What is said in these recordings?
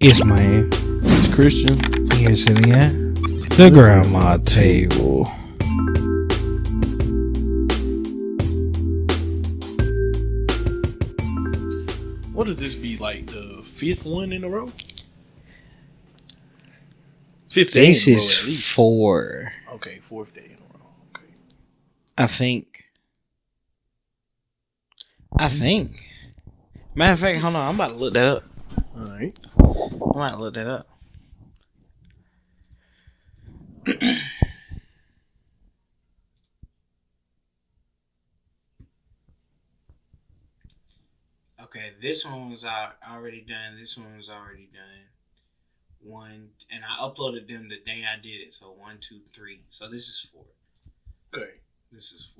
It's man. It's Christian. Here sitting at the grandma table. What would this be, like the fifth one in a row? Fifth day This in a row, is at least. 4. Okay, fourth day in a row. Okay. I think. Matter of fact, hold on. I'm about to look that up. All right. I'm about to look that up. Okay, this one was already done. This one was already done. One, and I uploaded them the day I did it. So 1, 2, 3. So this is 4. Okay. This is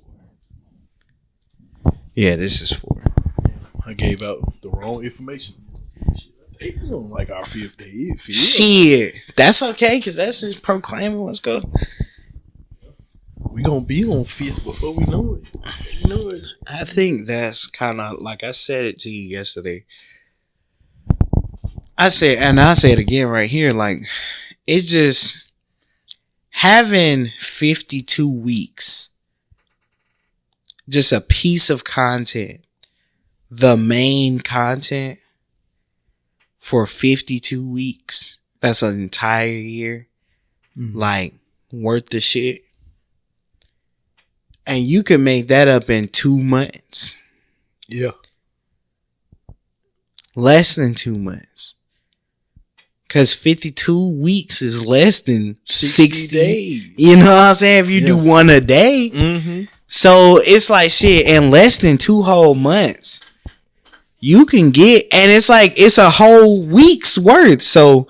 4. Yeah, this is 4. Yeah, I gave out the wrong information. They don't like our fifth day. Shit, that's okay because that's just proclaiming what's go. We gonna be on fifth before we know it. I think that's kind of like I said it to you yesterday. I say it again right here. Like, it's just having 52 weeks, just a piece of content, the main content for 52 weeks. That's an entire year. Like, worth the shit. And you can make that up in 2 months. Yeah. Less than 2 months. Because 52 weeks is less than 60 days. You know what I'm saying? If you do one a day. Mm-hmm. So it's like shit. In less than 2 whole months, you can get, and it's like, it's a whole week's worth. So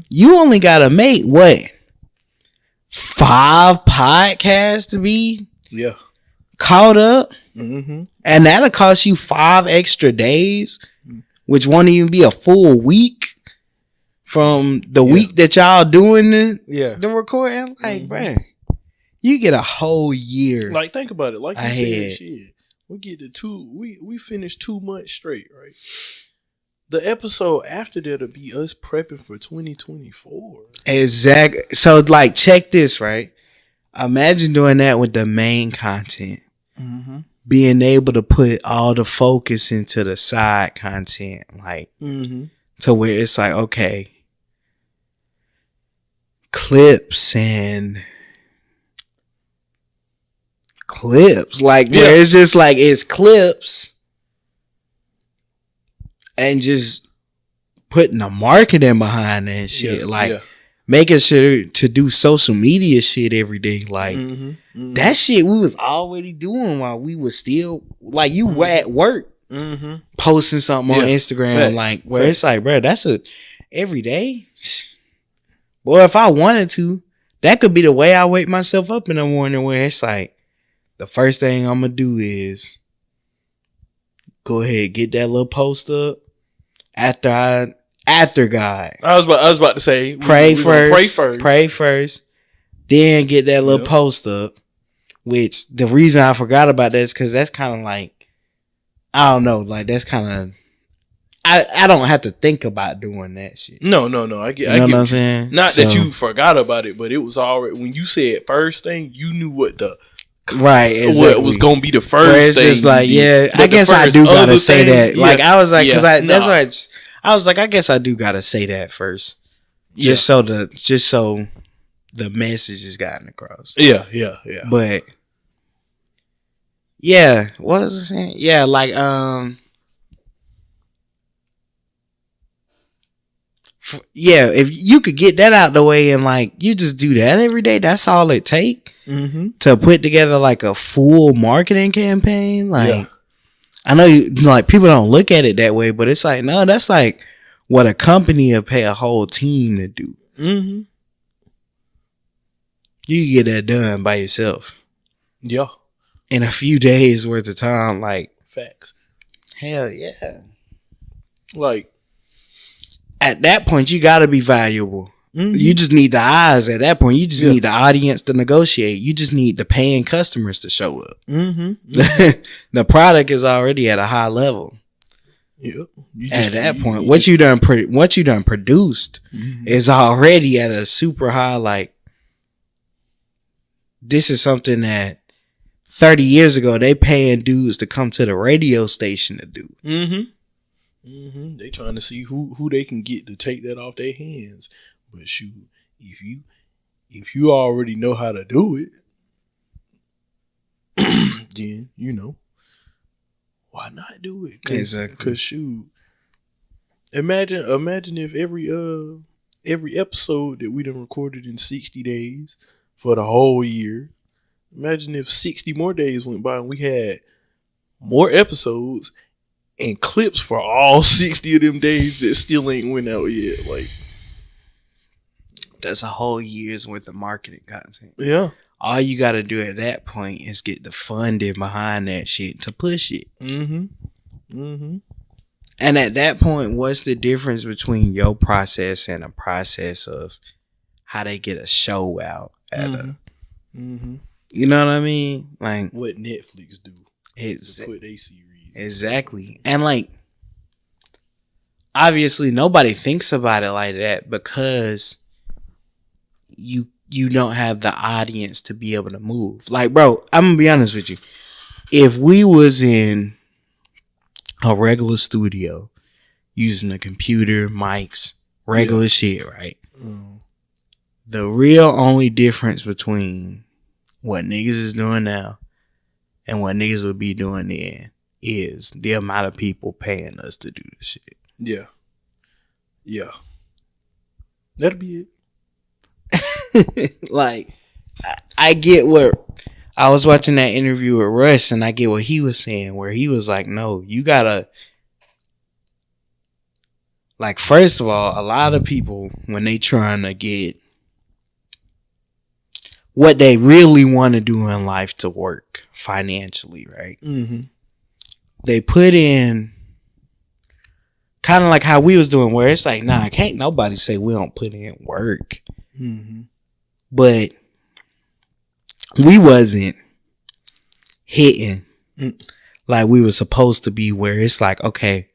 you only got to make what? 5 podcasts to be caught up. And that'll cost you 5 extra days, which won't even be a full week from the week that y'all doing the recording. Like, bruh, you get a whole year. Like, think about it. Like you ahead. said, shit. We get to 2. We finished 2 months straight, right? The episode after that'll be us prepping for 2024. Exactly. So, like, check this, right? Imagine doing that with the main content. Being able to put all the focus into the side content, like, to where it's like, okay, clips, like, where it's just like, it's clips and just putting the marketing behind that shit, making sure to do social media shit every day, like that shit we was already doing while we was still, like, you were at work posting something on Instagram, like, where it's like, bro, that's a every day. Boy, if I wanted to, that could be the way I wake myself up in the morning, where it's like, the first thing I'm gonna do is go ahead, get that little post up after God. I was about to say, pray first, then get that little post up. Which the reason I forgot about that is because that's kind of like, I don't know, like, that's kind of, I don't have to think about doing that shit. No. I get what I'm saying? Not that you forgot about it, but it was already, when you said first thing, you knew what the what was gonna be the first where it's thing. Just like, I guess I do gotta say that. Like, I was like, because that's why I was like, I guess I do gotta say that first, just so the message has gotten across. Yeah. But what was I saying? Yeah, like if you could get that out the way and, like, you just do that every day, that's all it take to put together, like, a full marketing campaign. Like, I know like, people don't look at it that way, but it's like, no, that's like what a company will pay a whole team to do. You can get that done by yourself. Yeah. In a few days worth of time. Like, facts. Hell yeah. Like, at that point, you gotta be valuable. You just need the eyes at that point. You just need the audience to negotiate. You just need the paying customers to show up. The product is already at a high level. Yep. At that point, what you done produced is already at a super high. Like, this is something that 30 years ago they paying dudes to come to the radio station to do. They trying to see who they can get to take that off their hands. But shoot, if you already know how to do it, then why not do it? Exactly. Because shoot, imagine if every episode that we done recorded in 60 days for the whole year. Imagine if 60 more days went by and we had more episodes and clips for all 60 of them days that still ain't went out yet. Like, that's a whole year's worth of marketing content. Yeah. All you got to do at that point is get the funding behind that shit to push it. And at that point, what's the difference between your process and a process of how they get a show out at you know what I mean? Like what Netflix do to put their series. Exactly. And like, obviously nobody thinks about it like that because you don't have the audience to be able to move. Like, bro, I'm gonna be honest with you. If we was in a regular studio using a computer, mics, regular shit, right? The real only difference between what niggas is doing now and what niggas would be doing then is the amount of people paying us to do this shit. Yeah. That'll be it. Like, I get what I was watching that interview with Russ, and I get what he was saying, where he was like, no, you gotta, like, first of all, a lot of people, when they trying to get what they really want to do in life to work financially, right? They put in kind of like how we was doing, where it's like, nah, can't nobody say we don't put in work. But we wasn't hitting like we were supposed to be, where it's like, okay,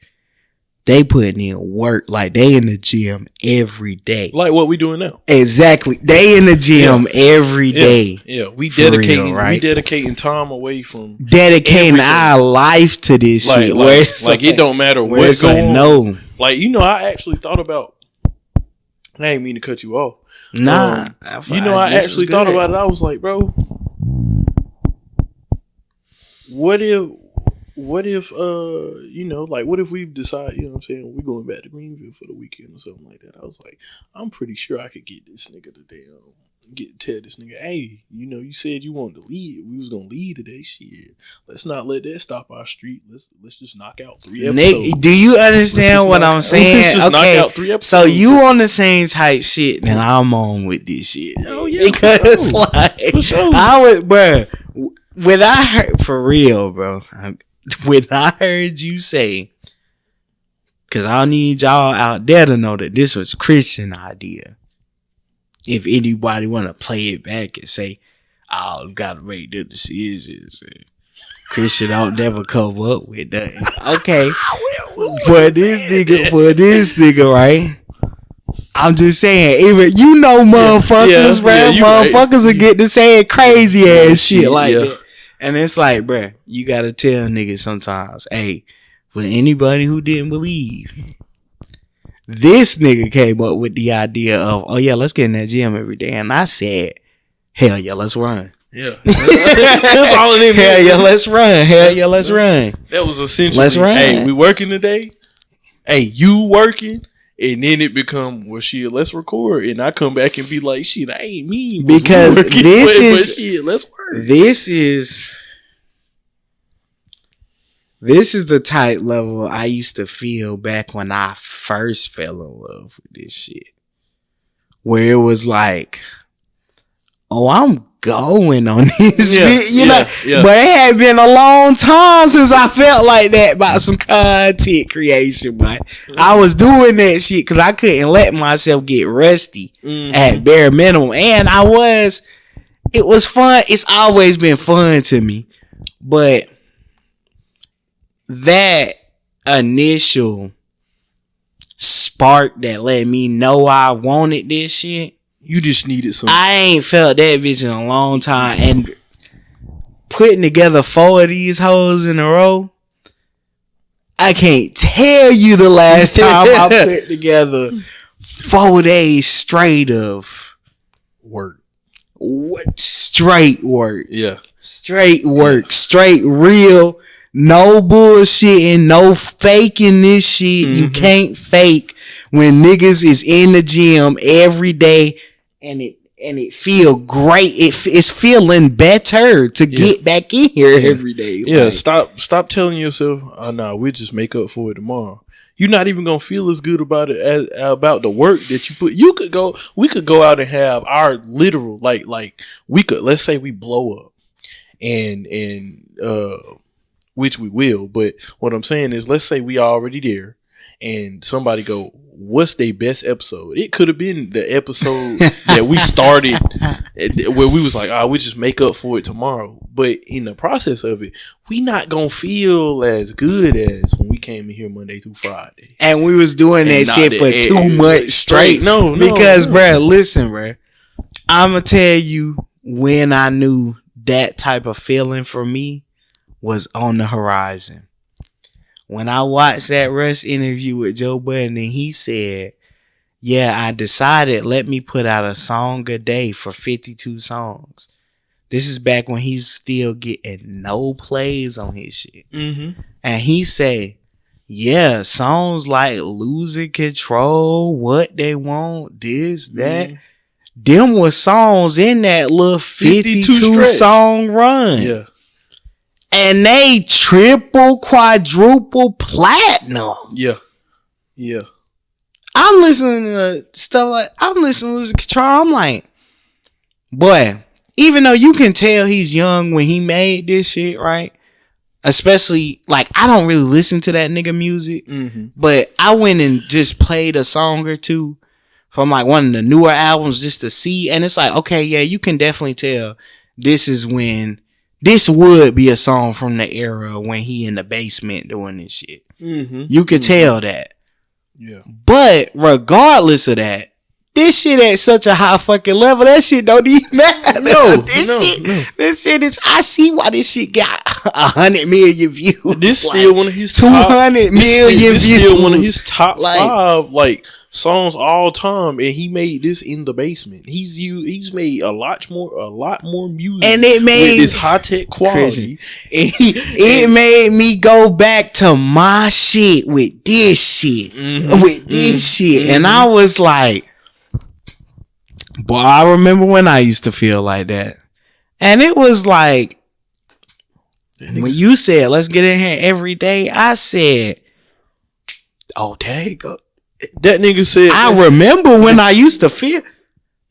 they putting in work, like they in the gym every day, like what we doing now. Exactly, they in the gym every day. We dedicating time away from dedicating our life to this shit. Like it don't matter what's going on. No, like, I actually thought about. I ain't mean to cut you off. Nah, I actually thought about it. I was like, bro, what if what if we decide, you know what I'm saying, we're going back to Greenville for the weekend or something like that. I was like, I'm pretty sure I could get this nigga tell this nigga, hey, you said you wanted to lead. We was gonna lead today. Shit, let's not let that stop our street. Let's just knock out 3 episodes. Nick, do you understand what I'm saying? Let's just knock out 3 episodes. So you on the same type shit that I'm on with this shit. Oh yeah, because for sure. I would, bro. When I heard, for real, bro. When I heard you say, because I need y'all out there to know that this was Christian idea. If anybody want to play it back and say, "Oh, gotta make the decisions," Christian don't never come up with that. Okay, for this nigga, right? I'm just saying, even motherfuckers, bro. Motherfuckers will get to saying crazy ass shit like that. And it's like, bruh, you gotta tell niggas sometimes, hey, for anybody who didn't believe, this nigga came up with the idea of, oh yeah, let's get in that gym every day. And I said, hell yeah, let's run. Yeah. That's all it is. Hell yeah, let's run. Hell yeah, let's run. That was essentially, let's run. Hey, we working today? Hey, you working? And then it become, well, shit, let's record. And I come back and be like, shit, I ain't mean. Because shit, let's work. This is the type level I used to feel back when I first fell in love with this shit. Where it was like, oh, I'm going on this shit, you know? Yeah. But it had been a long time since I felt like that about some content creation, but I was doing that shit because I couldn't let myself get rusty at bare minimum. And it was fun. It's always been fun to me. But that initial spark that let me know I wanted this shit. You just needed some. I ain't felt that bitch in a long time. And putting together 4 of these hoes in a row, I can't tell you the last time I put together 4 days straight of work. Straight work. Yeah. Straight work. Straight real. No bullshitting. No faking this shit. You can't fake when niggas is in the gym every day and it feel great. It's feeling better to get back in here every day. Yeah, like, stop telling yourself, "Oh no, we'll just make up for it tomorrow." You're not even gonna feel as good about it as about the work that you put. We could go out and have our literal like we could, let's say we blow up and which we will, but what I'm saying is, let's say we already there and somebody go, what's their best episode? It could have been the episode that we started where we was like, we just make up for it tomorrow. But in the process of it, we not gonna feel as good as when we came in here Monday through Friday. And we was doing that shit for 2 months straight. No. Because, bruh, listen, bruh. I'ma tell you when I knew that type of feeling for me was on the horizon. When I watched that Russ interview with Joe Budden and he said, yeah, I decided let me put out a song a day for 52 songs. This is back when he's still getting no plays on his shit. And he said, yeah, songs like Losing Control, What They Want, this, that. Them was songs in that little 52 song run. Yeah. And they triple, quadruple platinum. Yeah. Yeah. I'm listening to stuff like, I'm listening to Losing Control. I'm like, boy, even though you can tell he's young when he made this shit, right? Especially, like, I don't really listen to that nigga music, but I went and just played a song or two from like one of the newer albums just to see. And it's like, okay, yeah, you can definitely tell this is when this would be a song from the era when he in the basement doing this shit. You could tell that. Yeah. But regardless of that, this shit at such a high fucking level, that shit don't even matter. This shit is, I see why this shit got 100 million views. This like, still one of his 200 million views. This still one of his top 5 like songs all time, and he made this in the basement. He's made a lot more music, and it made with this high tech quality. It made me go back to my shit with this shit, and I was like, boy, I remember when I used to feel like that, and it was like when you said let's get in here every day. I said, oh, there you go. That nigga said, I remember when I used to feel,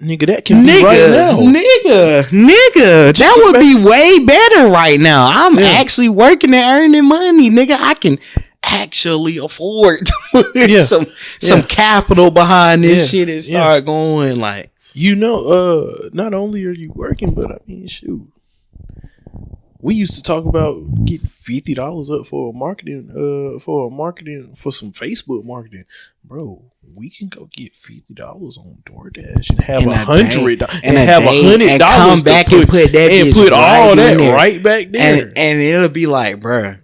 nigga, that can be right now. Nigga, that would be way better right now. I'm actually working and earning money, nigga. I can actually afford to put some capital behind this shit and start going like, not only are you working, but I mean, shoot. We used to talk about getting $50 up for some Facebook marketing, bro. We can go get $50 on DoorDash and have $100 and have $100 come back and put that and put all that right back there, and it'll be like, bro.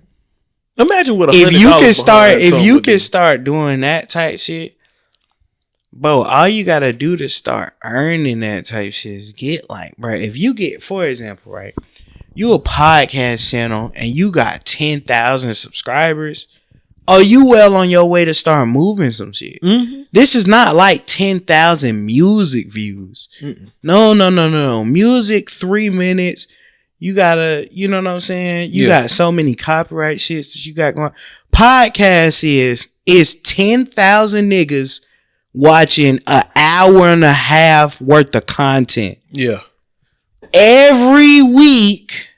Imagine what if you can start doing that type shit, bro. All you gotta do to start earning that type shit is get like, bro. If you get, for example, right. You a podcast channel and you got 10,000 subscribers. Are you well on your way to start moving some shit? This is not like 10,000 music views. No. Music 3 minutes. You gotta, you know what I'm saying? You got so many copyright shits that you got going. Podcast is 10,000 niggas watching an hour and a half worth of content. Yeah. Every week,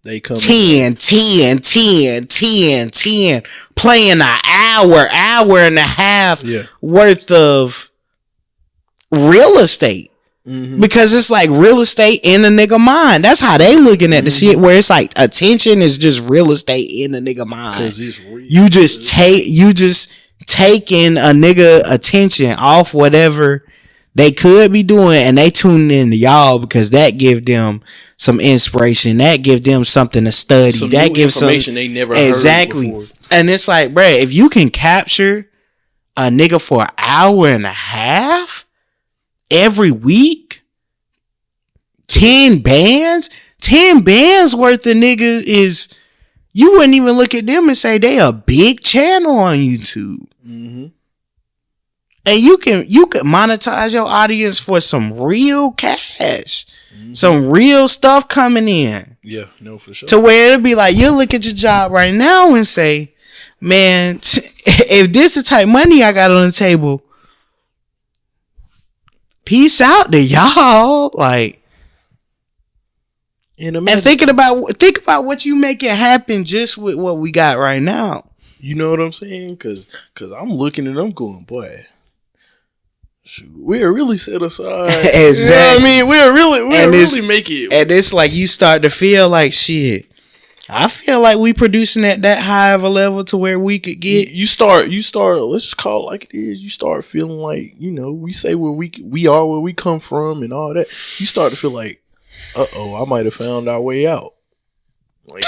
they come 10, playing an hour and a half worth of real estate. Because it's like real estate in a nigga mind. That's how they looking at the shit, where it's like attention is just real estate in a nigga mind. Cause it's real. You just taking a nigga attention off whatever they could be doing, and they tuning in to y'all because that give them some inspiration. That give them something to study. Some that gives information they never heard before. And it's like, bruh, if you can capture a nigga for an hour and a half every week, 10 bands worth of niggas is, you wouldn't even look at them and say they a big channel on YouTube. And you can monetize your audience for some real cash, some real stuff coming in. Yeah, no, for sure. To where it'll be like, you look at your job right now and say, man, if this the type of money I got on the table, peace out to y'all. Like, and think about what you make it happen just with what we got right now. You know what I'm saying? Cause I'm looking and I'm going, boy, shoot, we'll really set aside. Exactly. You know what I mean? We'll really make it. And it's like you start to feel like, shit, I feel like we producing at that high of a level to where we could get. You start. Let's just call it like it is. You start feeling like, you know, we say where we are, where we come from, and all that. You start to feel like, I might have found our way out. Like,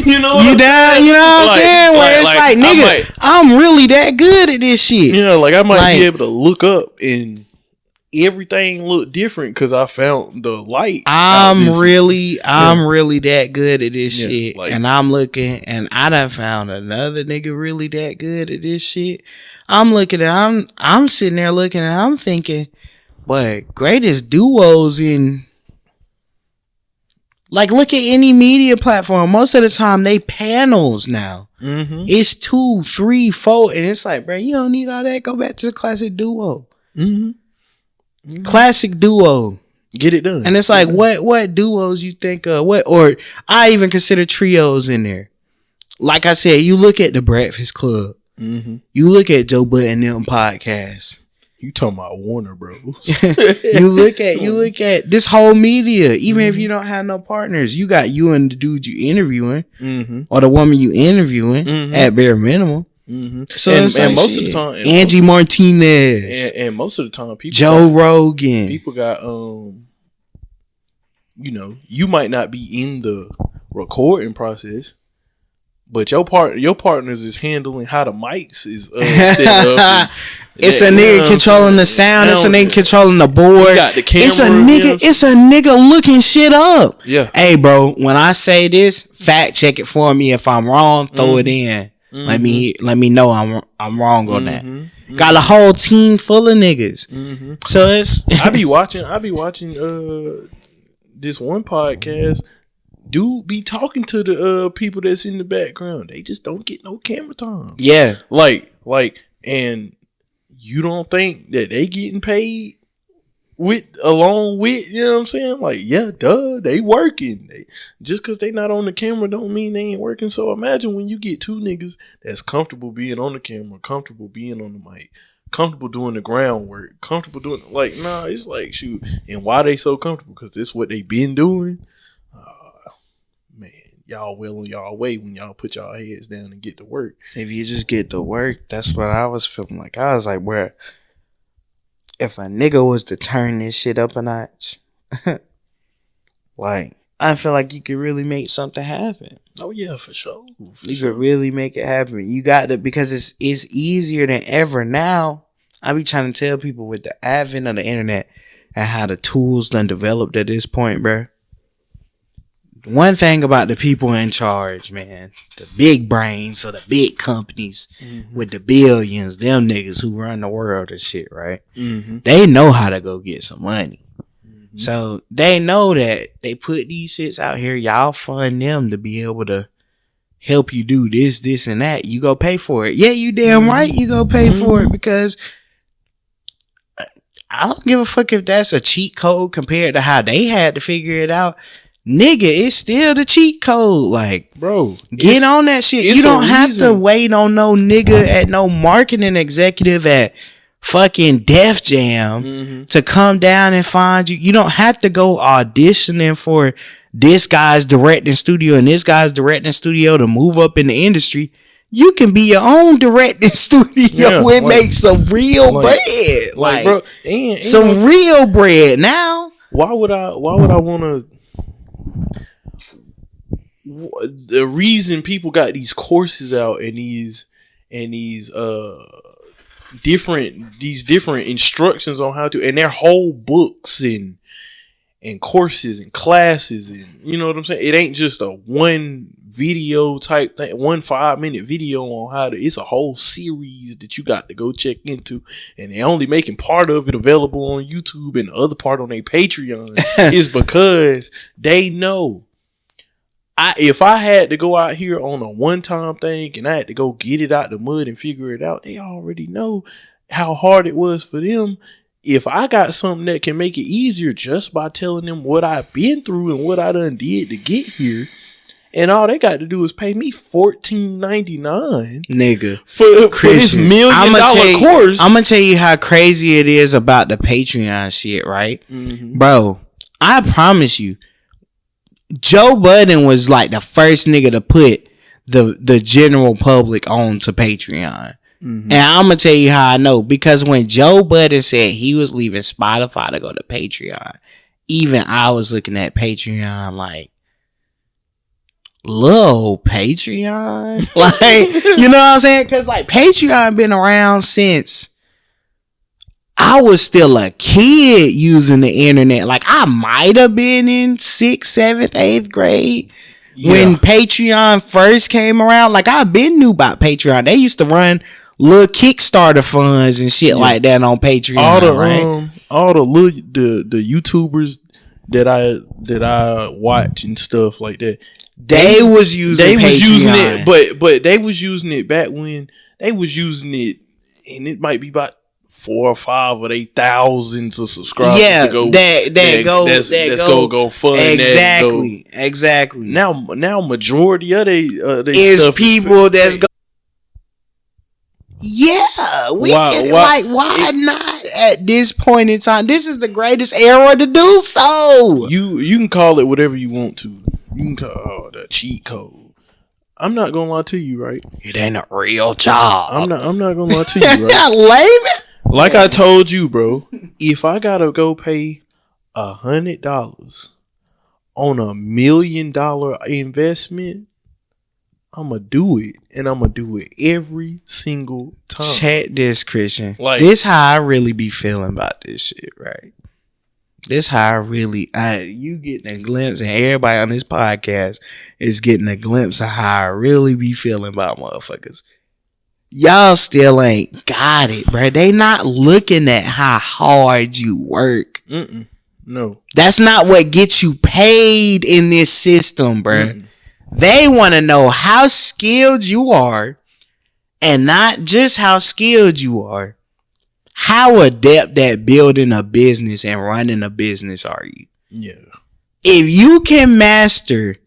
you know, you down? You know what I'm saying? Where it's like, nigga, I'm really that good at this shit. Yeah, like I might be able to look up and everything look different because I found the light. I'm really that good at this shit, like, and I'm looking, and I done found another nigga really that good at this shit. I'm sitting there looking, and I'm thinking, but greatest duos in. Like, look at any media platform. Most of the time, they panels now. It's 2, 3, 4, and it's like, bro, you don't need all that. Go back to the classic duo. Classic duo. Get it done. And it's like, what duos you think of? Or I even consider trios in there. Like I said, you look at the Breakfast Club. You look at Joe Budden them podcast. You talking about Warner Bros. you look at this whole media. Even if you don't have no partners, you got you and the dude you interviewing, or the woman you interviewing at bare minimum. So and like, most of the time, Angie Martinez, and most of the time, Joe Rogan. People got you know, you might not be in the recording process, but your partners is handling how the mics is set up. It's a nigga controlling the sound. It's a nigga controlling the board. Got the camera. It's a nigga looking shit up. Yeah. Hey, bro, when I say this, fact check it for me. If I'm wrong, throw it in. Let me know I'm wrong on that. Got a whole team full of niggas. So it's I be watching this one podcast. Dude be talking to the people that's in the background. They just don't get no camera time. Yeah. Like, and you don't think that they getting paid along with, you know what I'm saying? Like, yeah, duh, they working. Just because they not on the camera don't mean they ain't working. So imagine when you get two niggas that's comfortable being on the camera, comfortable being on the mic, comfortable doing the groundwork, comfortable doing, like, nah, it's like, shoot. And why they so comfortable? Because this is what they been doing. Man, y'all well on y'all way when y'all put y'all heads down and get to work. If you just get to work, that's what I was feeling like. I was like, bruh, if a nigga was to turn this shit up a notch, like, I feel like you could really make something happen. Oh yeah, for sure. You could really make it happen. You got to, because it's easier than ever now. I be trying to tell people with the advent of the internet and how the tools done developed at this point, bruh. One thing about the people in charge, man, the big brains or the big companies with the billions, them niggas who run the world and shit, right? They know how to go get some money. So they know that they put these shits out here. Y'all fund them to be able to help you do this, and that. You go pay for it. Yeah, you damn right you go pay for it, because I don't give a fuck if that's a cheat code compared to how they had to figure it out. Nigga, it's still the cheat code. Like, bro, get on that shit. You don't have to wait on no nigga at no marketing executive at fucking Def Jam to come down and find you. You don't have to go auditioning for this guy's directing studio and this guy's directing studio to move up in the industry. You can be your own directing studio and make some real bread. Like bro, and some real bread. Now, why would I want to? The reason people got these courses out and these different instructions on how to, and their whole books and courses and classes, and you know what I'm saying? It ain't just a one video type thing, 1 5-minute video on how to, it's a whole series that you got to go check into, and they're only making part of it available on YouTube and the other part on their Patreon is because they know if I had to go out here on a one-time thing and I had to go get it out the mud and figure it out, they already know how hard it was for them. If I got something that can make it easier just by telling them what I've been through and what I done did to get here, and all they got to do is pay me $14.99, nigga, for this $1 million course. I'm gonna tell you how crazy it is about the Patreon shit, right, bro? I promise you, Joe Budden was like the first nigga to put the general public on to Patreon. And I'm gonna tell you how I know, because when Joe Budden said he was leaving Spotify to go to Patreon, even I was looking at Patreon like, little Patreon, like, you know what I'm saying? Because like Patreon been around since I was still a kid using the internet. Like I might have been in 6th, 7th, 8th grade when Patreon first came around. Like I've been knew about Patreon. They used to run little Kickstarter funds and shit like that on Patreon. All the YouTubers that I watch and stuff like that, they was using it, but they was using it back when they was using it, and it might be about 4 or 5 of they thousands of subscribers. Yeah, go fund exactly. Now majority of they is stuff people that's go. Yeah, why not at this point in time? This is the greatest era to do so. You can call it whatever you want to. You can call the cheat code. I'm not gonna lie to you, right? It ain't a real job. I'm not gonna lie to you, right? Lame. Like I told you, bro. If I gotta go pay $100 on $1 million investment, I'ma do it, and I'ma do it every single time. Check this, Christian. Like, this how I really be feeling about this shit, right? This how I really, you getting a glimpse, and everybody on this podcast is getting a glimpse of how I really be feeling about motherfuckers. Y'all still ain't got it, bro. They not looking at how hard you work. No. That's not what gets you paid in this system, bro. They want to know how skilled you are, and not just how skilled you are. How adept at building a business and running a business are you? Yeah. If you can master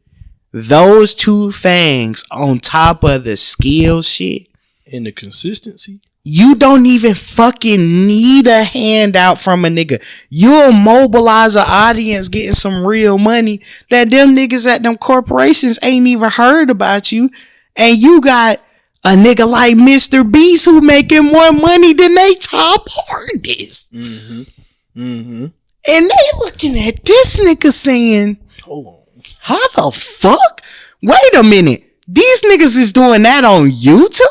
those two things on top of the skill shit and the consistency, you don't even fucking need a handout from a nigga. You'll mobilize an audience getting some real money that them niggas at them corporations ain't even heard about you. And you got a nigga like Mr. Beast who making more money than they top artists. And they looking at this nigga saying, hold on, how the fuck? Wait a minute. These niggas is doing that on YouTube?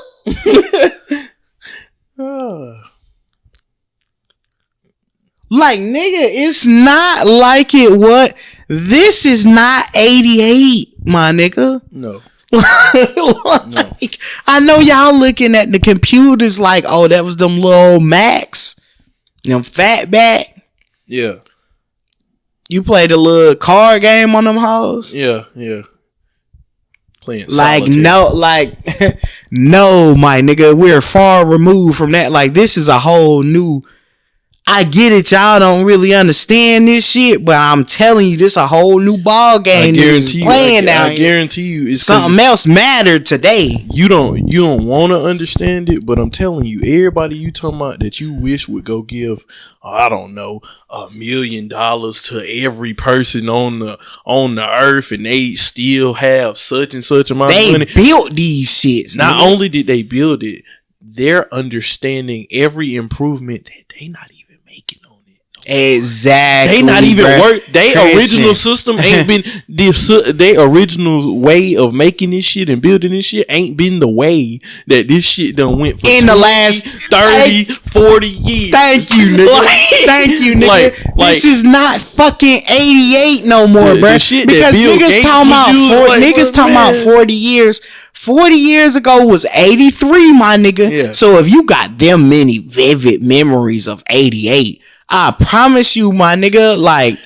Like, nigga, it's not like it what? This is not 88, my nigga. No. Like, I know y'all looking at the computers like, oh, that was them little Macs, them fatback. Yeah. You played a little card game on them hoes? Yeah. Playing like solitaire. No, my nigga, we're far removed from that. Like, this is a whole new. I get it, y'all don't really understand this shit, but I'm telling you, this a whole new ball game. I guarantee you, it's something else mattered today. You don't want to understand it, but I'm telling you, everybody you talking about that you wish would go give, I don't know, $1 million to every person on the earth, and they still have such and such amount of money. They built these shits. Not only did they build it, they're understanding every improvement that they not even making on it. Exactly. They not even work. They original system ain't been this. Their original way of making this shit and building this shit ain't been the way that this shit done went for in 20, the last 30, 40 years. Thank you, nigga. Thank you, nigga. This is not fucking 88 no more, bro. Because niggas talking about 40 years. 40 years ago was 83, my nigga. Yeah. So if you got them many vivid memories of 88, I promise you, my nigga, like,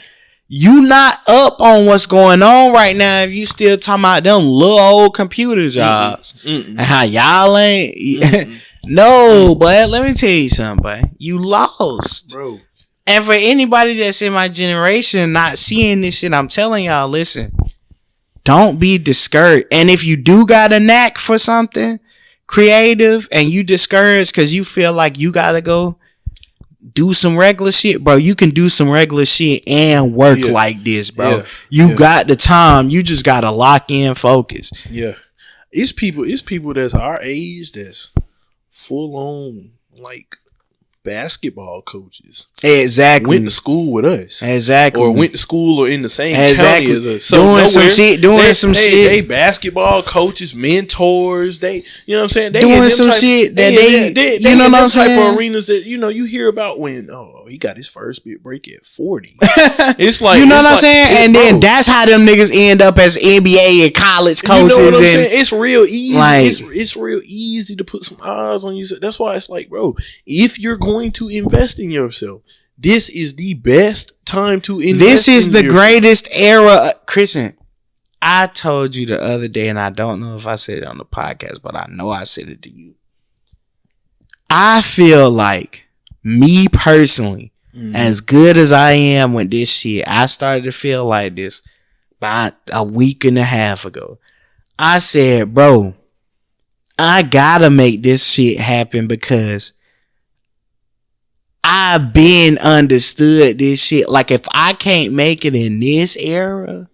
you not up on what's going on right now if you still talking about them little old computer jobs. And how y'all ain't. No, but let me tell you something, boy. You lost. Bro. And for anybody that's in my generation not seeing this shit, I'm telling y'all, listen. Don't be discouraged. And if you do got a knack for something creative and you discouraged because you feel like you gotta go do some regular shit, bro, you can do some regular shit and work like this, bro. You got the time. You just gotta lock in focus. Yeah. It's people that's our age that's full on like basketball coaches. Exactly. Went to school with us. Exactly. Or went to school or in the same county as us. So doing some shit. They basketball coaches, mentors. They, you know what I'm saying? They doing some shit that they you know what I'm saying? Type of arenas that, you know, you hear about when, he got his first big break at 40. It's like, you know what I'm saying? And then that's how them niggas end up as NBA and college coaches. You know what I'm saying? It's real easy. Like, it's real easy to put some eyes on you. That's why it's like, bro, if you're going to invest in yourself, this is the best time to invest. This is the greatest era. Christian, I told you the other day, and I don't know if I said it on the podcast, but I know I said it to you. I feel like, me personally, as good as I am with this shit, I started to feel like this about a week and a half ago. I said, bro, I gotta make this shit happen because I've been understood this shit. Like, if I can't make it in this era,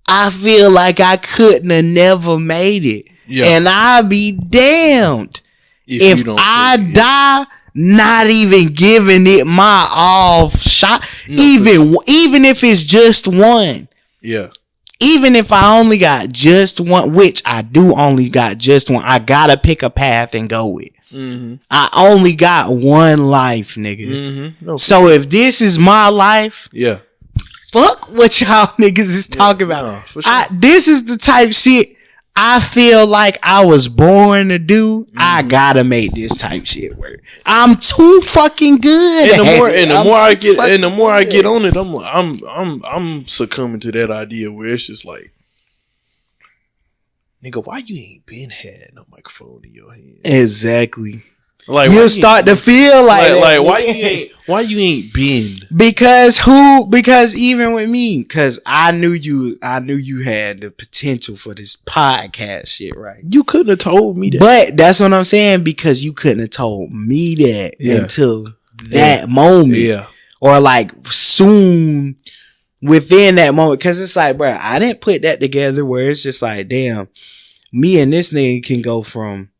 I feel like I couldn't have never made it. Yeah. And I'll be damned if I die not even giving it my all shot. No, even if it's just one. Yeah. Even if I only got just one, which I do only got just one, I gotta pick a path and go with. I only got one life, nigga. No, so if this is my life, fuck what y'all niggas is talking about. No, for sure. This is the type shit I feel like I was born to do. I gotta make this type shit work. I'm too fucking good. And the more I get on it, I'm succumbing to that idea where it's just like, nigga, why you ain't been had no microphone in your hand? Exactly. Like, you start to feel like why you ain't been? Because even with me, because I knew you had the potential for this podcast shit, right? You couldn't have told me that. But that's what I'm saying, because you couldn't have told me that until that moment. Yeah. Or like soon within that moment. Cause it's like, bro, I didn't put that together where it's just like, damn, me and this nigga can go from,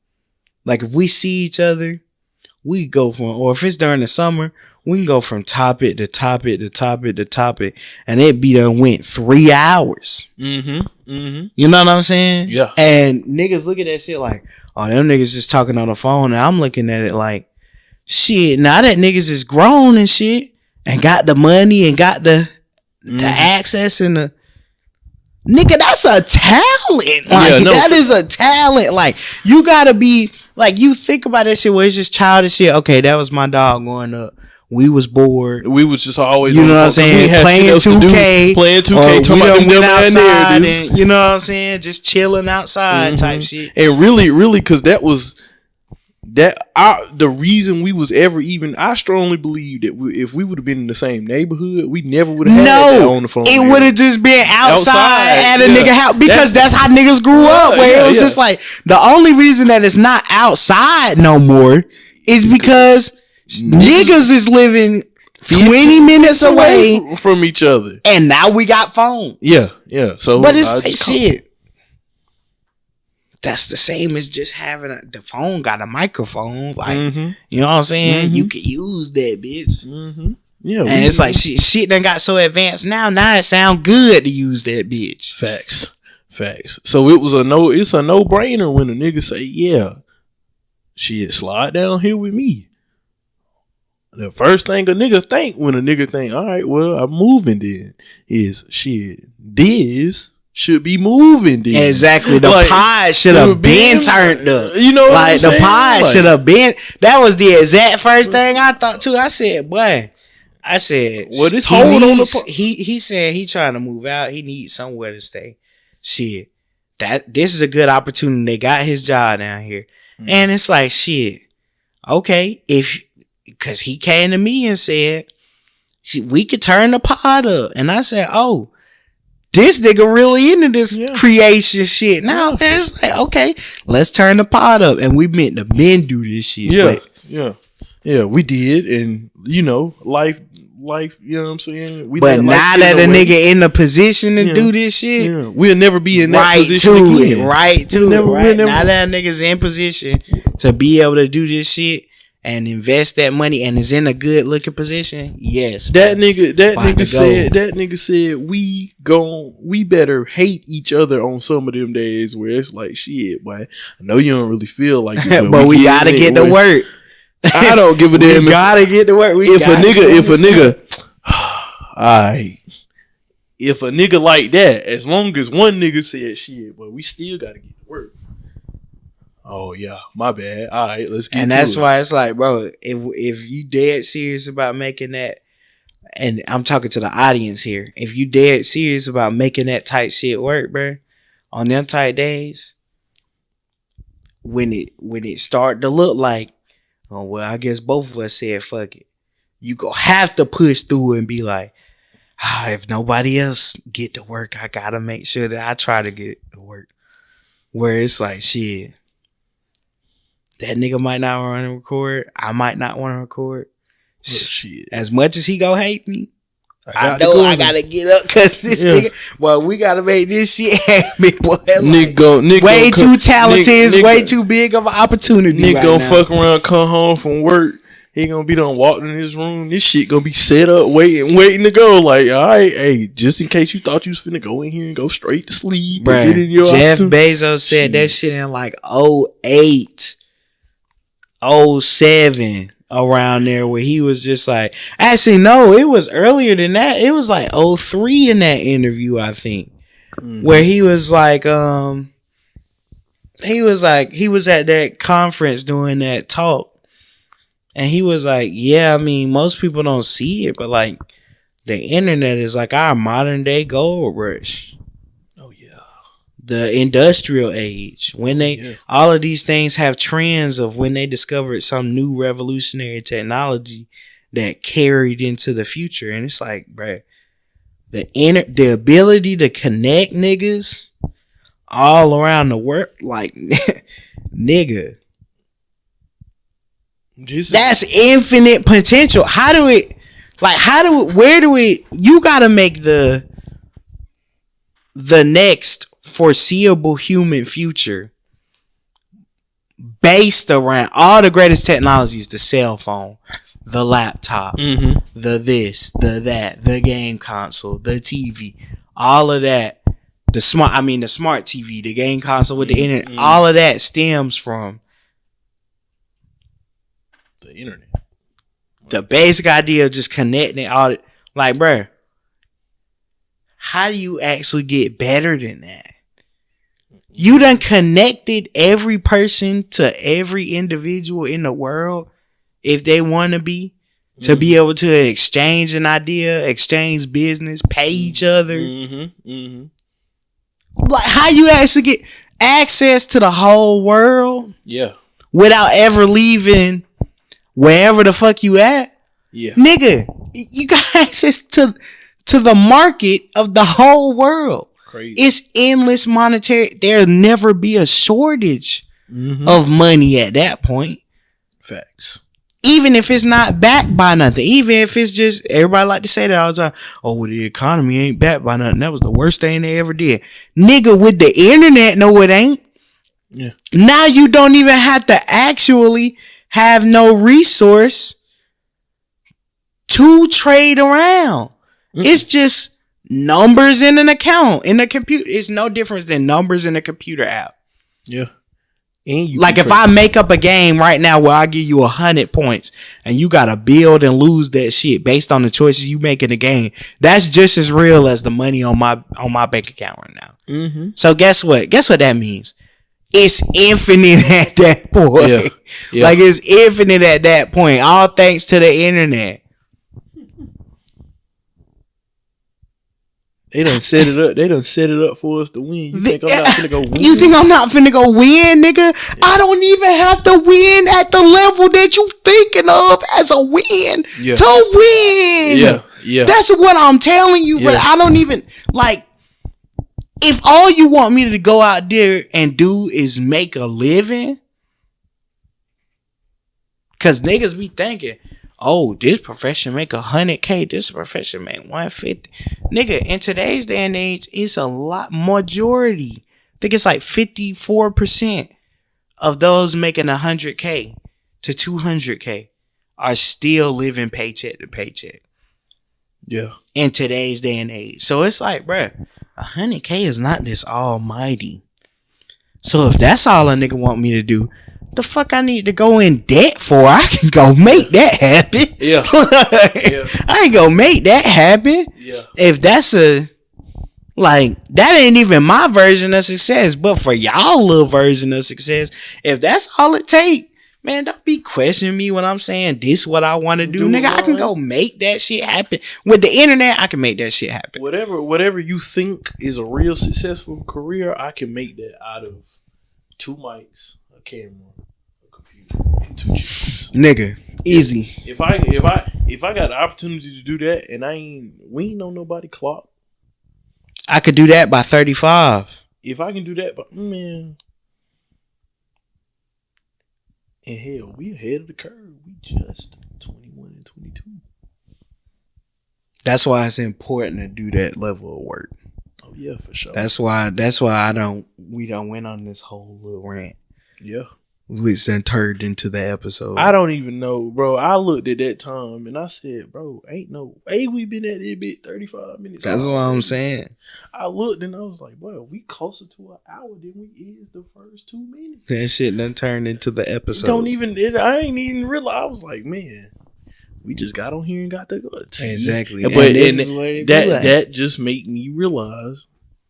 like, if we see each other, we go from, or if it's during the summer, we can go from topic to topic to topic to topic, and it be done went 3 hours. You know what I'm saying? Yeah. And niggas look at that shit like, oh, them niggas just talking on the phone, and I'm looking at it like, shit, now that niggas is grown and shit, and got the money and got the access and the, nigga, that's a talent. Like, that is a talent. Like, you gotta be, like, you think about that shit where it's just childish shit. Okay, that was my dog growing up. We was bored. We was just always, you know what I'm saying, playing 2K. Playing 2K, talking about them outside and, you know what I'm saying, just chilling outside type shit. And really, because that the reason we was ever even, I strongly believe that if we would have been in the same neighborhood, we never would have had that on the phone. It would have just been outside at a nigga house, because that's how niggas grew up. Where it was just like, the only reason that it's not outside no more is because niggas is living 20 minutes away from each other, and now we got phones. Yeah. So, but it's like shit. That's the same as just having the phone got a microphone. Like, you know what I'm saying? You can use that bitch. Yeah. And it's like shit done got so advanced now. Now it sound good to use that bitch. Facts. So it's a no-brainer when a nigga say, yeah, shit, slide down here with me. The first thing a nigga think when a nigga think, all right, well, I'm moving then, is shit, this should be moving then. Exactly. The pod should have been turned up. You know what I'm saying? The pod should have been. That was the exact first thing I thought too. I said, well, this hold on the he said he trying to move out. He needs somewhere to stay. Shit. This is a good opportunity. They got his job down here. And it's like, shit. Okay, because he came to me and said, we could turn the pod up. And I said, oh, this nigga really into this creation shit. Now it's like, okay, let's turn the pod up. And we meant to men do this shit. Yeah, we did. And, you know, life, you know what I'm saying? But now that a nigga in the position to do this shit, we'll never be in that position again. Now that a nigga's in position to be able to do this shit and invest that money and is in a good looking position, yes. That nigga said we better hate each other on some of them days where it's like, shit, boy, I know you don't really feel like it, but we gotta get to work. I don't give a damn. We gotta get to work. If a nigga like that, as long as one nigga said shit, but we still gotta get to work. Oh yeah, my bad. All right, let's get. And that's why it's like, bro, if you dead serious about making that, and I'm talking to the audience here, if you dead serious about making that tight shit work, bro, on them tight days, when it start to look like, oh well, I guess both of us said fuck it, you go have to push through and be like, if nobody else get to work, I gotta make sure that I try to get to work. Where it's like, shit, that nigga might not want to record. I might not want to record. Oh, shit. As much as he go hate me, I know I gotta get up because this nigga. Well, we gotta make this shit happen. Boy, nigga, way too talented, way too big of an opportunity. Nigga gonna fuck around, come home from work. He gonna be done walked in his room. This shit gonna be set up, waiting to go. Like, all right, hey, just in case you thought you was finna go in here and go straight to sleep. Bruh, get in your Jeff Bezos said that shit in like 08, 07, around there, where he was just like, actually no, it was earlier than that. It was like 03 in that interview, I think, where he was like, he was at that conference doing that talk, and he was like, yeah, I mean, most people don't see it, but like the internet is like our modern day gold rush. Oh yeah. The industrial age, when all of these things have trends of when they discovered some new revolutionary technology that carried into the future. And it's like, bruh, the ability to connect niggas all around the world, like, nigga, that's infinite potential. You gotta make the next foreseeable human future based around all the greatest technologies: the cell phone, the laptop, the this, the that, the game console, the TV, all of that. The smart TV, the game console with the internet, all of that stems from the internet. The basic idea of just connecting all it. Like, bruh, how do you actually get better than that? You done connected every person to every individual in the world, if they want to be able to exchange an idea, exchange business, pay each other. Like, how you actually get access to the whole world? Yeah. without ever leaving wherever the fuck you at. Yeah. Nigga, you got access to the market of the whole world. Crazy. It's endless monetary. There'll never be a shortage of money at that point. Facts. Even if it's not backed by nothing. Even if it's just, everybody like to say that all the time. Oh, well, the economy ain't backed by nothing. That was the worst thing they ever did. Nigga, with the internet, no, it ain't. Yeah. Now you don't even have to actually have no resource to trade around. It's just numbers in an account in a computer. It's no difference than numbers in a computer app. Yeah. And you like if I make up a game right now where I give you 100 points and you gotta build and lose that shit based on the choices you make in the game, that's just as real as the money on my bank account right now. Mm-hmm. So guess what? Guess what that means? It's infinite at that point. Yeah. Yeah. Like it's infinite at that point. All thanks to the internet. They done set it up. They done set it up for us to win. You think I'm not finna go win? You think I'm not finna go win, nigga? Yeah. I don't even have to win at the level that you thinking of as a win to win. Yeah, yeah. That's what I'm telling you, but I don't even, like, if all you want me to go out there and do is make a living, cause niggas be thinking, oh, this profession make 100K. This profession make 150. Nigga, in today's day and age, it's a lot majority. I think it's like 54% of those making 100K to 200K are still living paycheck to paycheck. Yeah. In today's day and age. So it's like, bruh, 100K is not this almighty. So if that's all a nigga want me to do, the fuck I need to go in debt for? I can go make that happen. Yeah. I ain't gonna make that happen. Yeah. If that's that ain't even my version of success, but for y'all little version of success, if that's all it take, man, don't be questioning me when I'm saying this what I want to do. Nigga, I can go make that shit happen. With the internet, I can make that shit happen. Whatever you think is a real successful career, I can make that out of 2 mics, a camera, a computer, and 2 chips. Nigga, easy. If I got the opportunity to do that and we ain't on nobody clock, I could do that by 35. If I can do that, but man, and hell, we ahead of the curve. We just 21 and 22. That's why it's important to do that level of work. Oh yeah, for sure. That's why we don't went on this whole little rant. Yeah. Which then turned into the episode. I don't even know, bro. I looked at that time and I said, bro, we been at it bit 35 minutes. That's what I'm saying. I looked and I was like, boy, we closer to an hour than we is the first 2 minutes. That shit done turned into the episode. I ain't even realize. I was like, man, we just got on here and got the guts. Exactly. But that just made me realize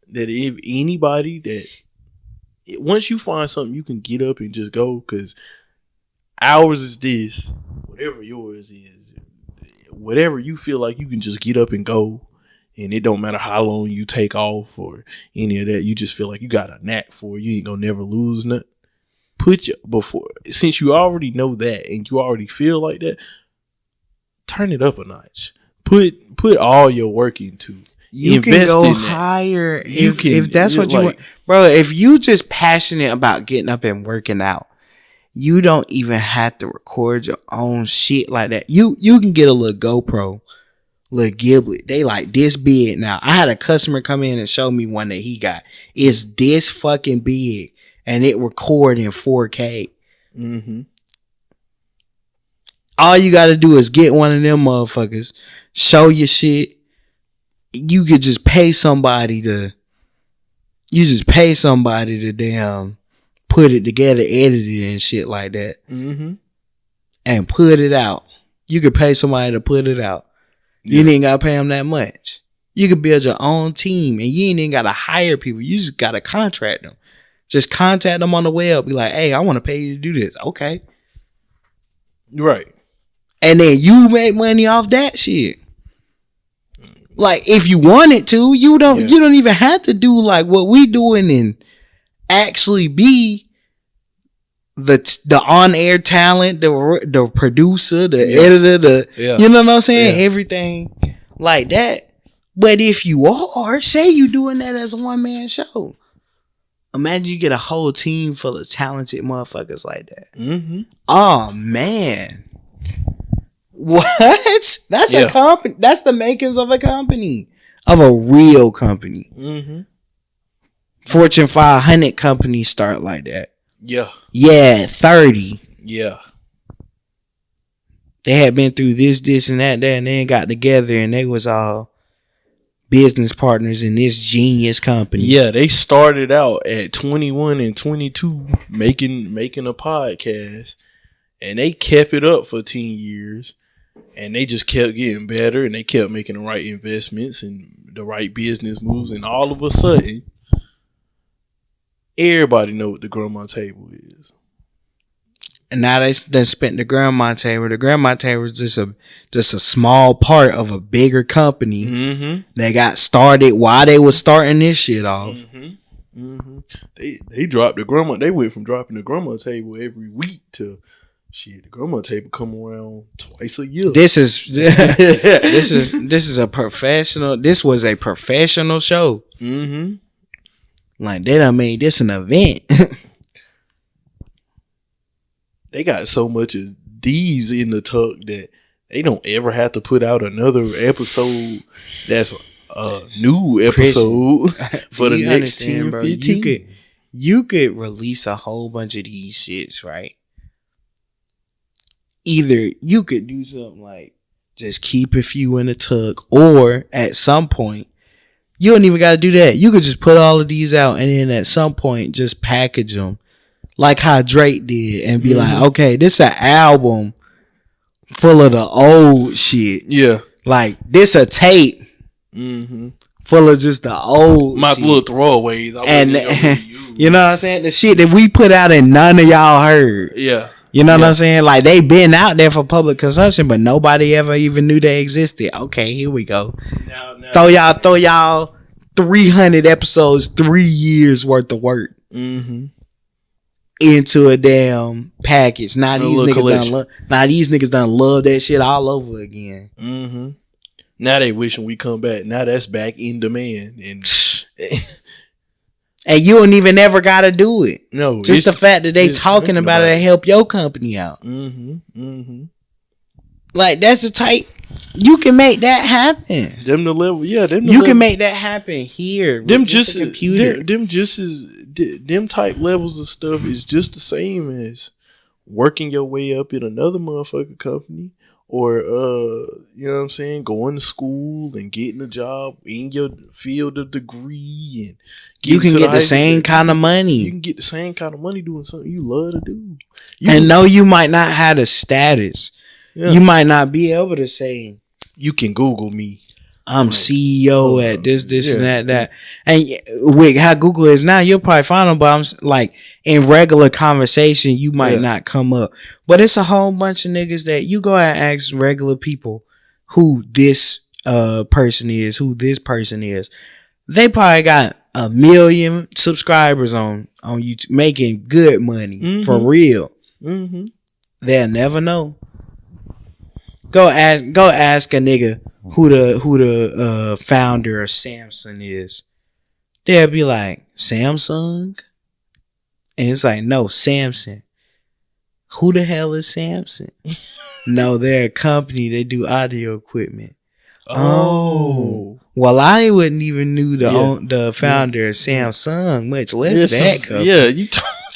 that if anybody that once you find something you can get up and just go, because ours is this, whatever yours is, whatever you feel like you can just get up and go, and it don't matter how long you take off or any of that, you just feel like you got a knack for it, you ain't gonna never lose nothing. Since you already know that and you already feel like that, turn it up a notch. Put all your work into it. You can go higher if that's what you want. Bro, if you just passionate about getting up and working out, you don't even have to record your own shit like that. You can get a little GoPro, little giblet. They like this big now. I had a customer come in and show me one that he got. It's this fucking big and it record in 4K. Mm-hmm. All you gotta do is get one of them motherfuckers, show your shit. You could just pay somebody to damn put it together, edit it and shit like that. Mm-hmm. And put it out. You could pay somebody to put it out. Yeah. You ain't gotta pay them that much. You could build your own team and you ain't even gotta hire people. You just gotta contract them. Just contact them on the web. Be like, hey, I want to pay you to do this. Okay. Right. And then you make money off that shit. Like, if you wanted to, you don't even have to do like what we doing and actually be the on air talent, the producer, the editor, you know what I'm saying? Everything like that. But if you are, say you doing that as a one man show, imagine you get a whole team full of talented motherfuckers like that. Mm-hmm. Oh man. What? That's a company. That's the makings of a company, of a real company. Mm-hmm. Fortune 500 companies start like that. Yeah, 30. Yeah. They had been through this, and that, and they got together, and they was all business partners in this genius company. Yeah, they started out at 21 and 22 making a podcast, and they kept it up for 10 years. And they just kept getting better, and they kept making the right investments and the right business moves. And all of a sudden, everybody know what the grandma table is. And now they spent the grandma table. The grandma table is just a small part of a bigger company. Mm-hmm. They got started while they was starting this shit off. Mm-hmm. Mm-hmm. They dropped the grandma. They went from dropping the grandma table every week to shit. The grandma table come around twice a year. This is a professional. This was a professional show. Mm-hmm. Like they done made this an event. They got so much of these in the tuck that they don't ever have to put out another episode that's a new episode for the next 10, bro, 15. You could release a whole bunch of these shits, right? Either you could do something like just keep a few in the tuck, or at some point, you don't even got to do that. You could just put all of these out, and then at some point, just package them. Like how Drake did, and be like, okay, this an album full of the old shit. Yeah. Like, this a tape full of just the old my shit. little throwaways. And you know what I'm saying? The shit that we put out and none of y'all heard. Yeah. You know what I'm saying? Like, they been out there for public consumption, but nobody ever even knew they existed. Okay, here we go. Now. Throw y'all 300 episodes, 3 years worth of work. Mm-hmm. Into a damn package. Now these niggas done love that shit all over again. Mm-hmm. Now they wishing we come back. Now that's back in demand, and you don't even ever gotta do it. No, just the fact that they talking about it to help your company out. Mm-hmm. Mm-hmm. Like that's the type you can make that happen. Them the level, yeah. You can make that happen here. Them just computer. Them type levels of stuff is just the same as working your way up in another motherfucking company, or you know what I'm saying, going to school and getting a job in your field of degree, and you can get the same kind of money. You can get the same kind of money doing something you love to do. And no, you might not have the status. Yeah. You might not be able to say, you can Google me. I'm CEO at this, and that. And with how Google is now, you'll probably find them, but I'm like, in regular conversation, you might not come up. But it's a whole bunch of niggas that you go and ask regular people who this person is, who this person is. They probably got 1 million subscribers on YouTube, making good money for real. Mm-hmm. They'll never know. Go ask a nigga who the founder of Samsung is. They'll be like, Samsung? And it's like, no, Samsung. Who the hell is Samsung? No, they're a company. They do audio equipment. Oh. Well, I wouldn't even knew the founder of Samsung, much less that company. Yeah, you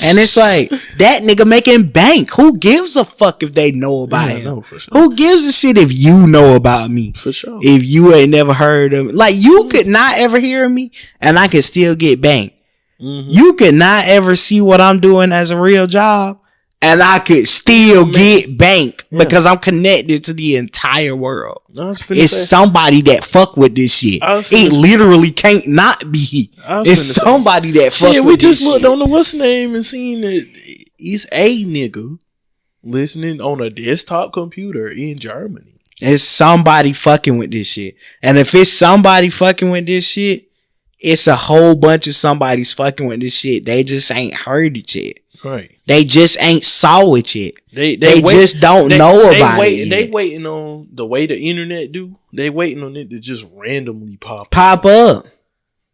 and it's like, that nigga making bank. Who gives a fuck if they know about him? No, for sure. Who gives a shit if you know about me? For sure. If you ain't never heard of me. Like, you could not ever hear of me, and I could still get bank. Mm-hmm. You could not ever see what I'm doing as a real job, and I could still get bank because I'm connected to the entire world. It's somebody that fuck with this shit. It literally can't not be. It's somebody that fuck with this shit. We just looked on the what's name and seen that it's a nigga listening on a desktop computer in Germany. It's somebody fucking with this shit. And if it's somebody fucking with this shit, it's a whole bunch of somebody's fucking with this shit. They just ain't heard it yet. Right. They just ain't saw it yet. They wait, just don't know about it yet. They waiting on the way the internet do. They waiting on it to just randomly pop up.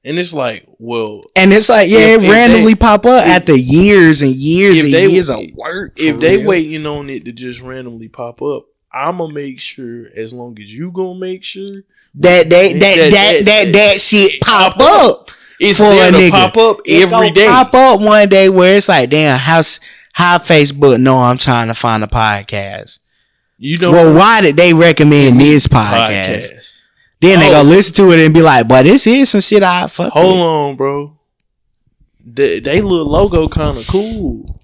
And it's like, well, and it's like, yeah, it randomly pop up after years and years and years of work. If they waiting on it to just randomly pop up, I'ma make sure, as long as you gonna make sure that shit pop up. It's there to pop up every day. Pop up one day where it's like, damn, how Facebook know I'm trying to find a podcast? Well, why did they recommend this podcast? Then they go listen to it and be like, "But this is some shit I fuck." Hold on, bro. They little logo kind of cool.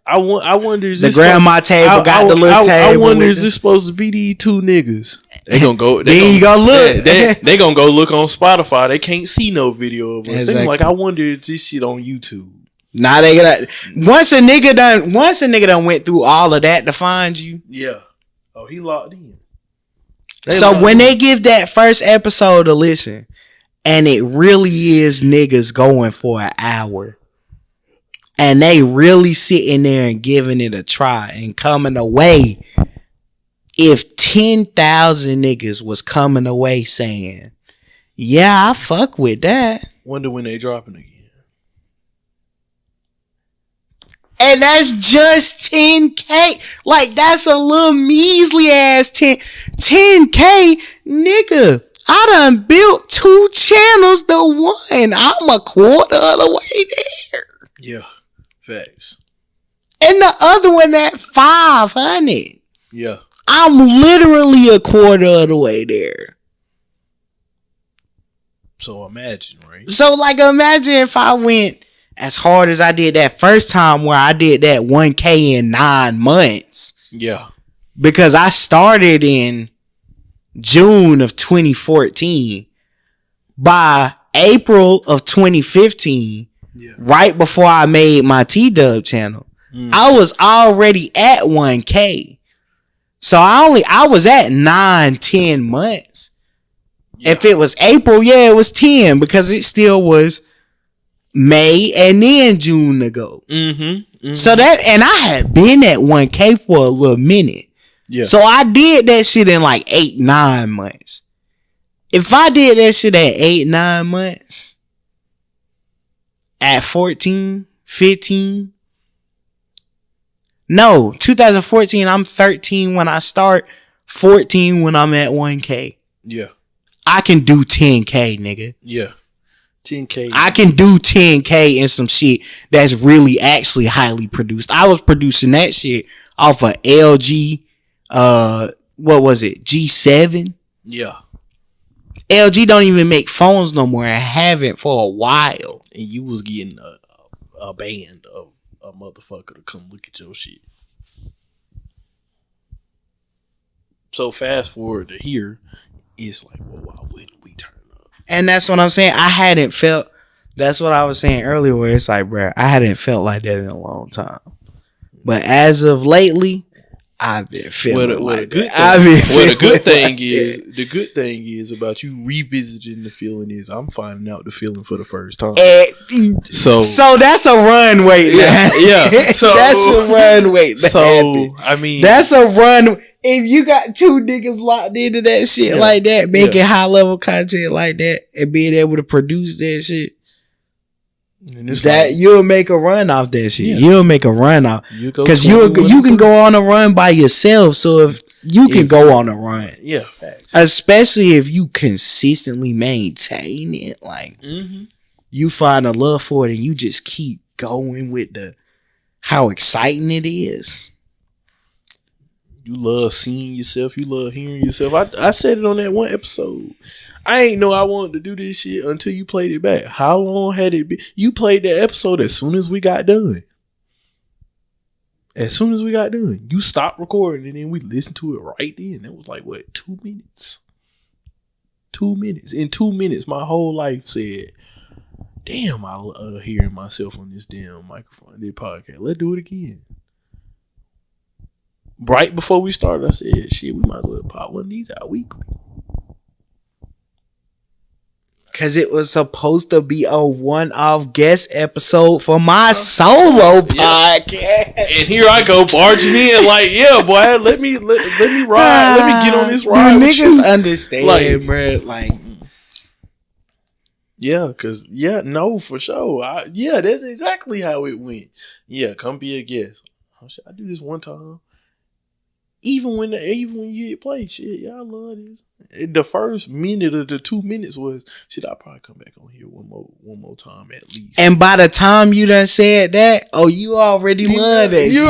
I wonder is this the grandma table got the little table. I wonder is this supposed to be these two niggas? They gonna go. Then you go look. They gonna go look on Spotify. They can't see no video of us. Exactly. They like, I wonder if this shit on YouTube. Nah, they gonna once a nigga done went through all of that to find you. Yeah. Oh, he locked in. They give that first episode a listen, and it really is niggas going for an hour, and they really sitting there and giving it a try and coming away. If 10,000 niggas was coming away saying, "Yeah, I fuck with that," wonder when they dropping again. And that's just 10K. Like, that's a little measly ass 10K, nigga. I done built 2 channels to 1. I'm a quarter of the way there. Yeah, facts. And the other one at 500. Yeah. I'm literally a quarter of the way there. So imagine, right? So, like, imagine if I went as hard as I did that first time where I did that 1K in 9 months. Yeah. Because I started in June of 2014. By April of 2015, right before I made my T-Dub channel, I was already at 1K. So I was at 9-10 months. Yeah. If it was April, it was 10 because it still was May and then June to go. So that, and I had been at 1K for a little minute. Yeah. So I did that shit in like 8-9 months. If I did that shit at 8-9 months, at 14, 15, no, 2014, I'm 13 when I start, 14 when I'm at 1K. Yeah. I can do 10K, nigga. Yeah. 10K. I can do 10K and some shit that's really actually highly produced. I was producing that shit off of LG, what was it? G7? Yeah. LG don't even make phones no more. I haven't for a while. And you was getting a band of a motherfucker to come look at your shit. So fast forward to here, it's like, well, why wouldn't we turn up? And that's what I'm saying. I hadn't felt, that's what I was saying earlier, where it's like, bro, I hadn't felt like that in a long time. But as of lately, I've been feeling like that. The good thing is about you revisiting the feeling is I'm finding out the feeling for the first time. So that's a run wait. Yeah. So that's a run wait. So I mean, that's a run. If you got 2 niggas locked into that shit like that, making high level content like that, and being able to produce that shit, that like, you'll make a run off that shit. Yeah. You'll make a run off because you can go on a run by yourself. So if you can go on a run, facts. Especially if you consistently maintain it, like you find a love for it and you just keep going with how exciting it is. You love seeing yourself. You love hearing yourself. I said it on that one episode. I ain't know I wanted to do this shit until you played it back. How long had it been? You played that episode as soon as we got done. As soon as we got done. You stopped recording and then we listened to it right then. It was like, what, 2 minutes? 2 minutes. In 2 minutes, my whole life said, damn, I love hearing myself on this damn microphone, this podcast. Let's do it again. Right before we started, I said, shit, we might as well pop one of these out weekly. Cause it was supposed to be a one-off guest episode for my solo podcast. And here I go barging in like, yeah, boy, let me ride. Let me get on this ride. Do niggas understand, like, bro? Like, yeah, cause no, for sure. That's exactly how it went. Yeah, come be a guest. Oh, shit, I do this one time. Even when you hit play, shit, y'all love this. The first minute of the 2 minutes was, shit, I'll probably come back on here one more time at least. And by the time you done said that, you already love that. You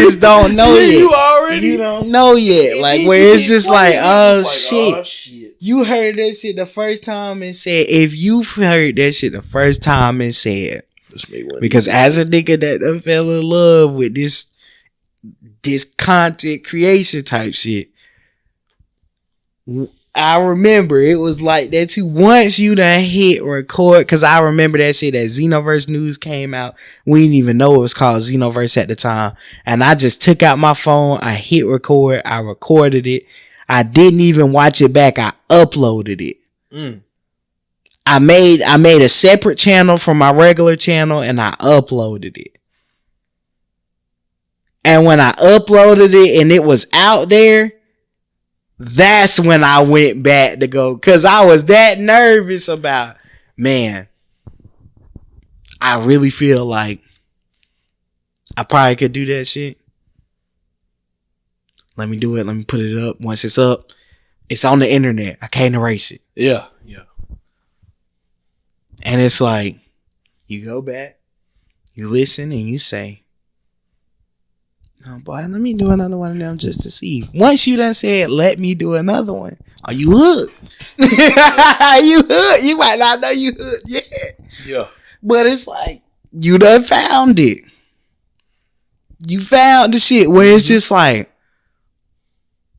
just don't know yet. You don't know yet. Like, where it's just like, oh shit. You heard that shit the first time and said, if you've heard that shit the first time and said, because as a nigga that fell in love with this content creation type shit, I remember it was like that too. Once you done hit record, because I remember that shit that Xenoverse news came out. We didn't even know it was called Xenoverse at the time. And I just took out my phone. I hit record. I recorded it. I didn't even watch it back. I uploaded it. I made a separate channel from my regular channel and I uploaded it. And when I uploaded it and it was out there, that's when I went back to go. Cause I was that nervous about, man, I really feel like I probably could do that shit. Let me do it. Let me put it up. Once it's up, it's on the internet. I can't erase it. Yeah. And it's like, you go back, you listen and you say, oh boy, let me do another one of them just to see. Once you done said, let me do another one, are you hooked? You hooked. You might not know you hooked yet. Yeah. But it's like, you done found it. You found the shit where it's just like,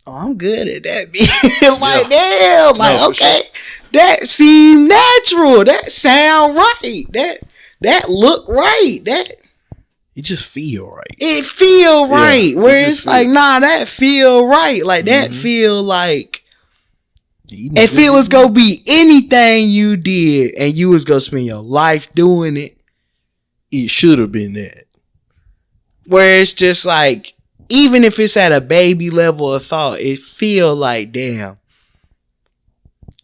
oh, I'm good at that. Like, damn. Like, no, okay. Sure. That seemed natural. That sound right. That look right. That it just feel right. It feel right. Where it's like, nah, that feel right. Like that feel like if it was gonna be anything you did and you was gonna spend your life doing it, it should have been that. Where it's just like, even if it's at a baby level of thought, it feel like, damn,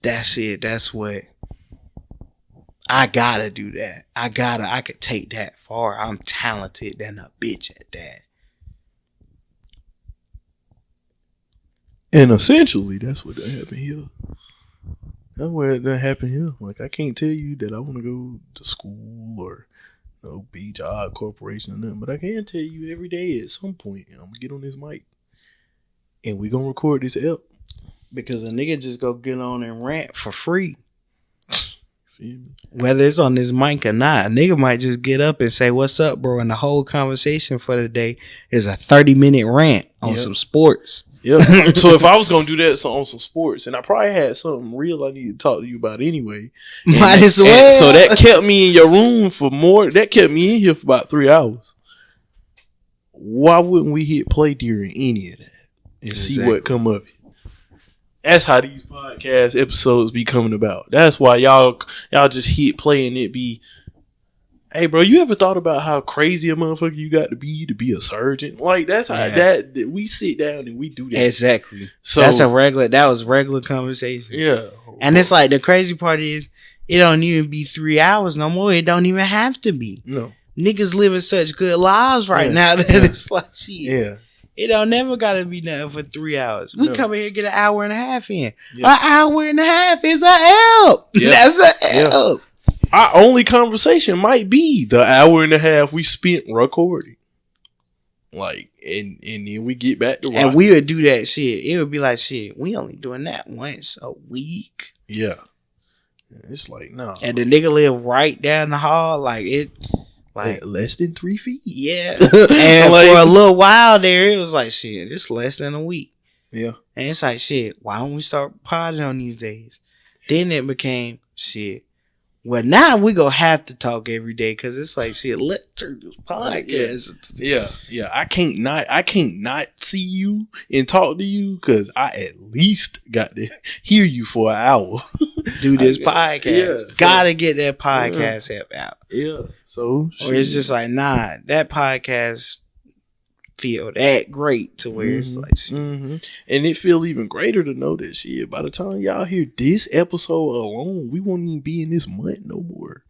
that's it. That's what I gotta do. That I could take that far. I'm talented than a bitch at that. And essentially, that's what that happened here. That's where that happened here. Like, I can't tell you that I want to go to school or be job corporation or nothing, but I can tell you every day at some point I'm gonna get on this mic and we gonna record this ep. Because a nigga just go get on and rant for free. Feel me? Whether it's on this mic or not, a nigga might just get up and say, what's up, bro? And the whole conversation for the day is a 30-minute rant on some sports. Yeah. So if I was going to do that on some sports, and I probably had something real I needed to talk to you about anyway. Might as well. So that kept me in your room that kept me in here for about 3 hours. Why wouldn't we hit play during any of that and see what come of it? That's how these podcast episodes be coming about. That's why y'all just hit play and it be, hey bro, you ever thought about how crazy a motherfucker you got to be a surgeon? Like, that's how that we sit down and we do that. Exactly. So that was regular conversation. Yeah. And it's like, the crazy part is, it don't even be 3 hours no more. It don't even have to be. No. Niggas living such good lives right now that it's like, shit. Yeah. It don't never gotta be nothing for 3 hours. We come in here and get an hour and a half in. An hour and a half is a help. That's a help. Our only conversation might be the hour and a half we spent recording. Like, and then we get back to rocking. And we would do that shit. It would be like, shit, we only doing that once a week. Yeah. It's like, no. And the nigga live right down the hall. Like, it... Like less than 3 feet. Yeah. And like, for a little while there, it was like, shit, it's less than a week. Yeah. And it's like, shit, why don't we start potting on these days? Then it became, shit, well, now we gonna have to talk every day because it's like shit. Let's turn this podcast. Yeah. I can't not see you and talk to you because I at least got to hear you for an hour. Do this podcast. Gotta get that podcast app out. Yeah. So or it's just like, nah, that podcast feel that great to where it's like shit. And it feel even greater to know that shit. By the time y'all hear this episode alone, we won't even be in this month no more.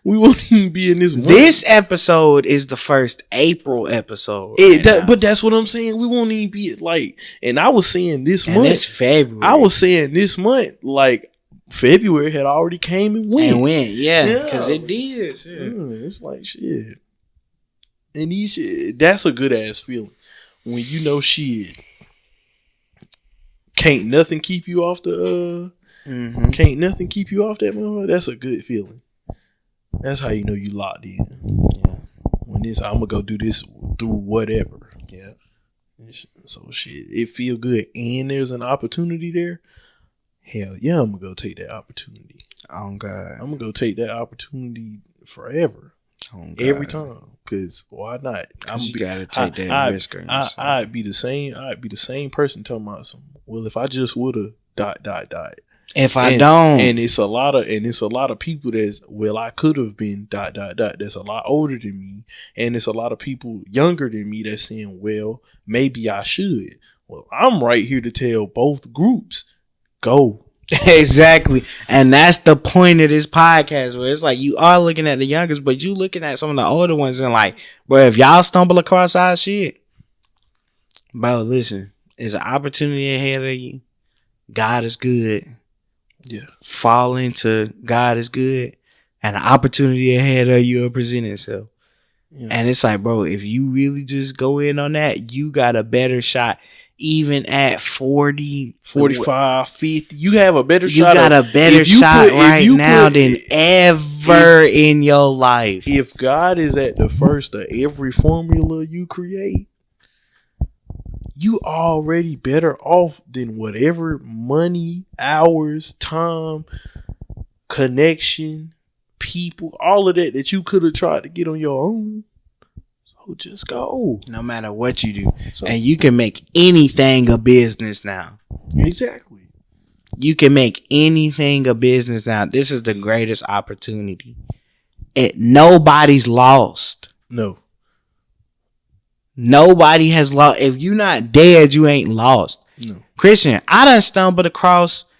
We won't even be in this month. This episode is the first April episode. But that's what I'm saying. We won't even be like, and I was saying this month. It's February. I was saying this month, like February had already came and went. Yeah, because it did. It's like shit. And that's a good ass feeling when you know shit. Can't nothing keep you off the can't nothing keep you off that motherfucker. That's a good feeling. That's how you know you locked in. Yeah. When I'm gonna go do this through whatever. Yeah. So shit, it feel good, and there's an opportunity there. Hell yeah, I'm gonna go take that opportunity. Oh God, I'm gonna go take that opportunity forever. Every time, because why not? You gotta take that risk. I'd be the same person telling myself, well, if I just woulda ... If I don't, and it's a lot of people that's, well, I could have been ... That's a lot older than me, and it's a lot of people younger than me that's saying, well, maybe I should. Well, I'm right here to tell both groups, go. Exactly. And that's the point of this podcast, where it's like you are looking at the youngest, but you looking at some of the older ones and like, bro, if y'all stumble across our shit, bro, listen, there's an opportunity ahead of you. God is good. Yeah. Fall into God is good, and an opportunity ahead of you will present itself. Yeah. And it's like, bro, if you really just go in on that, you got a better shot. Even at 40, 45, 50, you have a better shot. You got a better shot right now than ever in your life. If God is at the first of every formula you create, you already better off than whatever money, hours, time, connection, people, all of that you could have tried to get on your own. So just go. No matter what you do. And you can make anything a business now. Exactly. You can make anything a business now. This is the greatest opportunity. Nobody's lost. No. Nobody has lost. If you're not dead, you ain't lost. No. Christian, I done stumbled across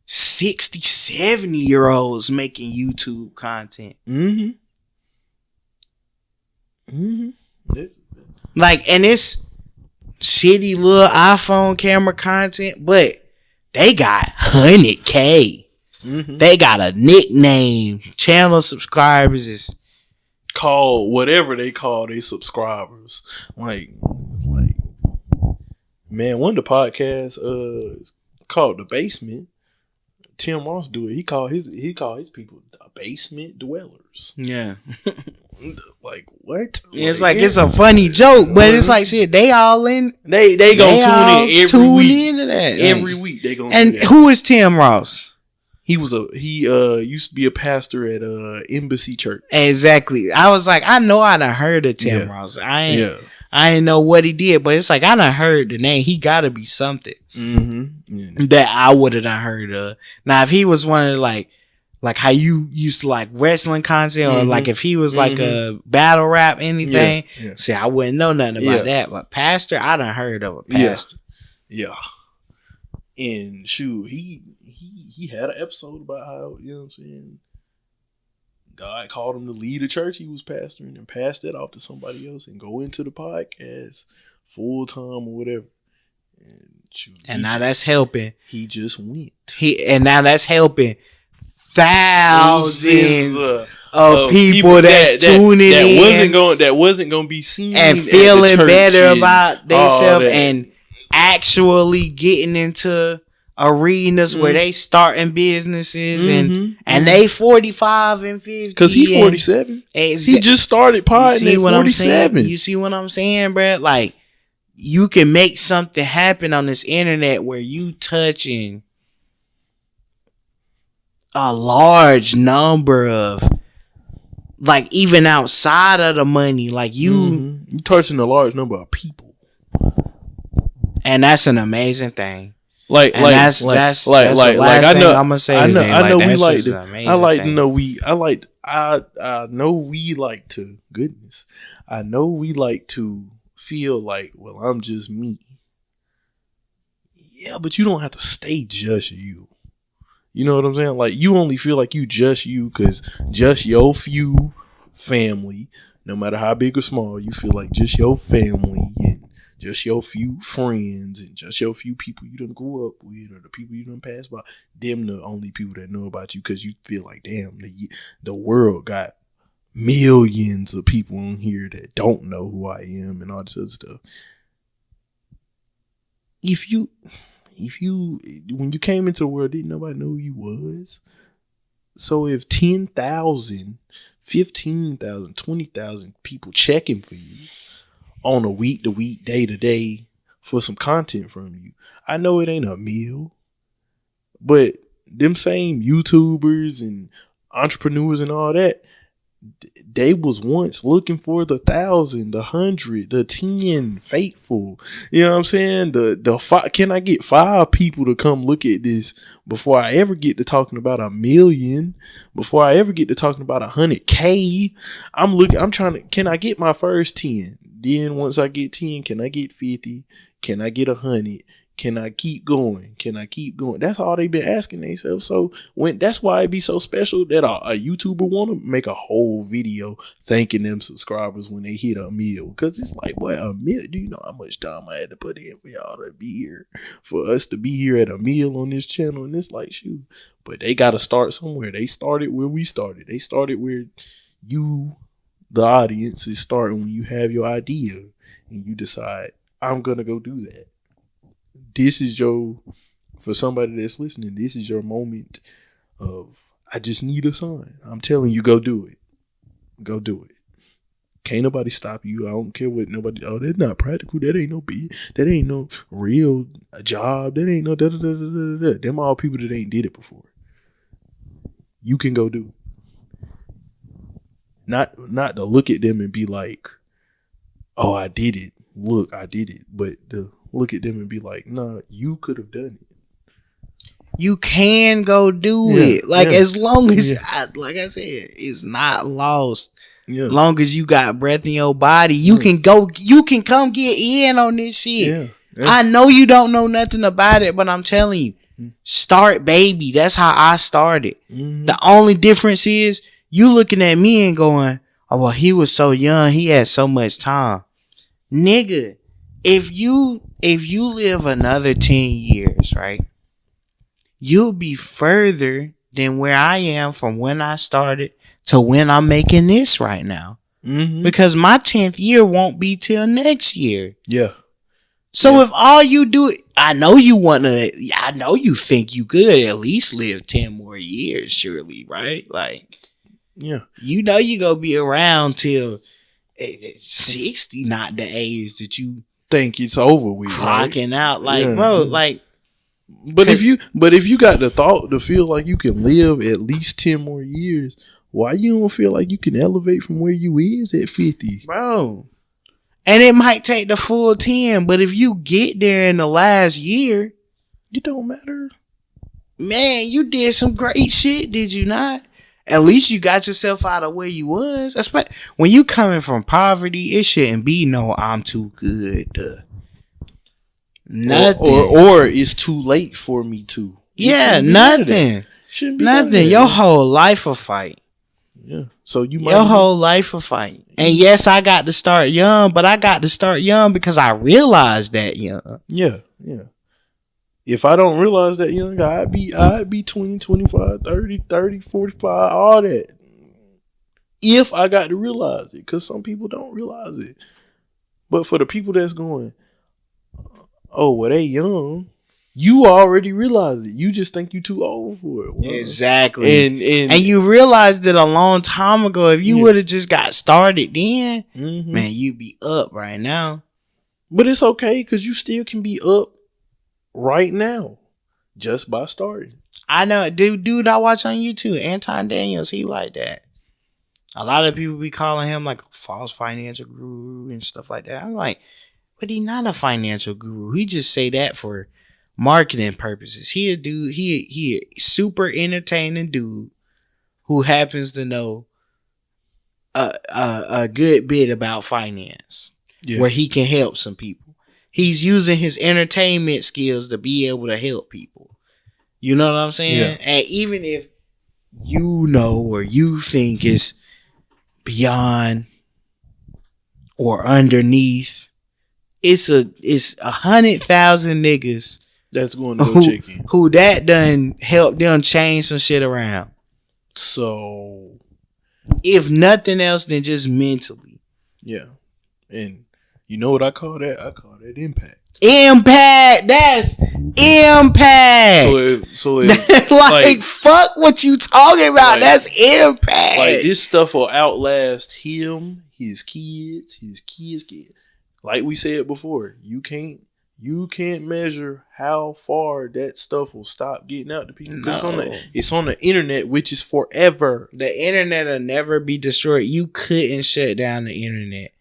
60, 70-year-olds making YouTube content. Like, and it's shitty little iPhone camera content, but they got 100K. They got a nickname. Channel subscribers is called whatever they call their subscribers. Like, man, one of the podcasts called The Basement. Tim Ross do it. He called his people the basement dwellers. Yeah. Like what? It's like it's a funny joke, but it's like shit. They all in. They gonna tune in into that every week. They gonna. And who is Tim Ross? He used to be a pastor at Embassy Church. Exactly. I was like, I know I done heard of Tim Ross. I ain't know what he did, but it's like I done heard the name. He gotta be something that I would have done heard of. Now, if he was one of like how you used to like wrestling content, or like if he was like a battle rap anything, see, I wouldn't know nothing about that. But pastor, I done heard of a pastor. Yeah. And shoot, he had an episode about how, you know what I'm saying, God called him to lead a church he was pastoring and pass that off to somebody else and go into the podcast full time or whatever. And shoot, now that's helping. He just went. And now that's helping thousands of people that's tuning in that wasn't gonna be seen and feeling better about themselves and actually getting into arenas where they starting businesses and they 45 and 50 because he's 47. He just started podding at 47. You see what I'm saying, bro? Like, you can make something happen on this internet where you touching a large number of, like, even outside of the money, like you touching a large number of people, and that's an amazing thing. Like that's the last thing I'm gonna say. I know we like to. I like to know I know we like to. Goodness, I know we like to feel like, well, I'm just me. Yeah, but you don't have to stay just you. You know what I'm saying? Like, you only feel like you just you because just your few family, no matter how big or small, you feel like just your family and just your few friends and just your few people you done grew up with or the people you done passed by, them the only people that know about you, because you feel like, damn, the world got millions of people on here that don't know who I am and all this other stuff. If you when you came into the world, didn't nobody know who you was? So if 10,000, 15,000, 20,000 people checking for you on a week to week, day to day for some content from you, I know it ain't a meal, but them same YouTubers and entrepreneurs and all that, they was once looking for the 1,000, the 100, the 10 faithful. You know what I'm saying? The can I get 5 people to come look at this before I ever get to talking about 1 million? Before I ever get to talking about 100K? I'm trying to. Can I get my first 10? Then once I get 10, can I get 50? Can I get 100? Can I keep going? Can I keep going? That's all they've been asking themselves. So that's why it be so special that a YouTuber want to make a whole video thanking them subscribers when they hit 1 million. Because it's like, boy, 1 million. Do you know how much time I had to put in for y'all to be here? For us to be here at 1 million on this channel, and it's like, shoot. But they got to start somewhere. They started where we started. They started where you, the audience, is starting when you have your idea and you decide, I'm going to go do that. This is for somebody that's listening, this is your moment of, I just need a sign. I'm telling you, go do it. Go do it. Can't nobody stop you. I don't care what nobody, that's not practical. That ain't no that ain't no real job. That ain't no da-da-da-da-da-da. Them all people that ain't did it before. You can go do it. Not to look at them and be like, oh, I did it. Look, I did it. But look at them and be like, nah, you could have done it. You can go do it. Like, as long as, like I said, it's not lost. Yeah. Long as you got breath in your body, you can come get in on this shit. Yeah. I know you don't know nothing about it, but I'm telling you, start, baby. That's how I started. Mm-hmm. The only difference is you looking at me and going, oh, well, he was so young. He had so much time. Nigga, if you live another 10 years, right, you'll be further than where I am from when I started to when I'm making this right now. Mm-hmm. Because my 10th year won't be till next year. Yeah. So if all you do, I know you think you could at least live 10 more years, surely, right? Like, yeah, you know you gonna be around till 60, not the age that you think it's over with, clocking out, like, bro, like. But if you got the thought to feel like you can live at least 10 more years, why you don't feel like you can elevate from where you is at 50, bro? And it might take the full 10, but if you get there in the last year, it don't matter. Man, you did some great shit, did you not? At least you got yourself out of where you was. Especially when you coming from poverty, it shouldn't be no I'm too good to nothing. Or it's too late for me to. Yeah, nothing. Shouldn't be nothing. Your whole life a fight. Yeah. So your whole life a fight. And yes, I got to start young, but I got to start young because I realized that young. Yeah, yeah. If I don't realize that young, I'd be 20, 25, 30, 45, all that. If I got to realize it, because some people don't realize it. But for the people that's going, oh, well, they young, you already realize it. You just think you too old for it. Wow. Exactly. And you realized it a long time ago. If you would have just got started then, man, you'd be up right now. But it's okay because you still can be up right now just by starting. I know, dude I watch on YouTube, Anton Daniels, he like that. A lot of people be calling him like a false financial guru and stuff like that. I'm like, but he not a financial guru. He just say that for marketing purposes. He a dude, he a super entertaining dude who happens to know a good bit about finance, where he can help some people. He's using his entertainment skills to be able to help people. You know what I'm saying? Yeah. And even if you know or you think it's beyond or underneath, it's 100,000 niggas that's going to go check in. Who that done help them change some shit around. So, if nothing else than just mentally. Yeah. And you know what I call that? I call that impact. Impact. That's impact. So if like fuck what you talking about. Like, that's impact. Like this stuff will outlast him, his kids, kids. Like we said before, you can't measure how far that stuff will stop getting out to people. Because it's on the internet, which is forever. The internet will never be destroyed. You couldn't shut down the internet.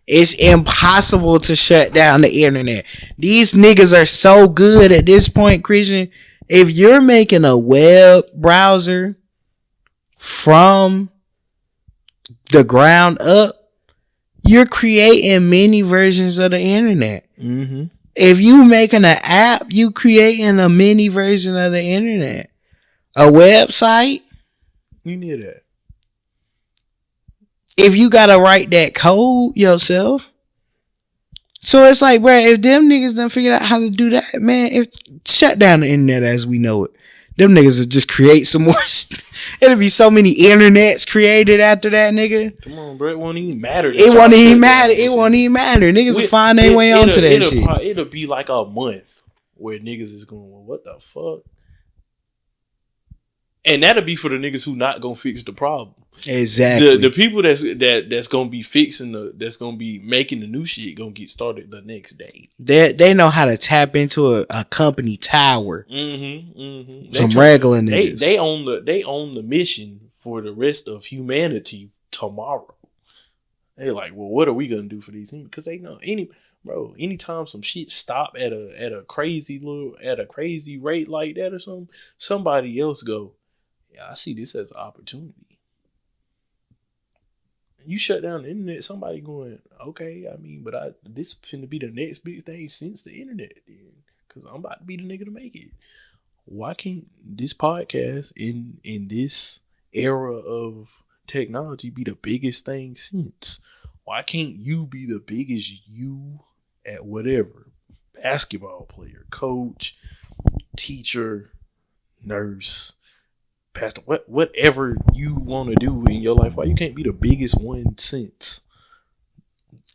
It's impossible to shut down the internet. These niggas are so good at this point, Christian. If you're making a web browser from the ground up, you're creating many versions of the internet. Mm-hmm. If you making an app, you creating a mini version of the internet. A website. You need that. If you gotta write that code yourself. So it's like, bro, if them niggas done figured out how to do that, man, shut down the internet as we know it. Them niggas will just create some more It'll be so many internets created after that, nigga. Come on, bro. It won't even matter. It won't even matter. Niggas will find their way onto that shit. It'll be like a month where niggas is going, well, what the fuck? And that'll be for the niggas who not gonna fix the problem. Exactly. The people that's gonna be fixing that's gonna be making the new shit gonna get started the next day. They know how to tap into a company tower. Some regular niggas. They own the mission for the rest of humanity tomorrow. They like, well, what are we gonna do for these things? Because they know anytime some shit stop at a crazy rate like that or something, somebody else go, yeah, I see this as an opportunity. You shut down the internet, somebody going, okay, I mean, but this finna be the next big thing since the internet then, because I'm about to be the nigga to make it. Why can't this podcast in this era of technology be the biggest thing since? Why can't you be the biggest you at whatever? Basketball player, coach, teacher, nurse, pastor, whatever you want to do in your life. Why you can't be the biggest one since?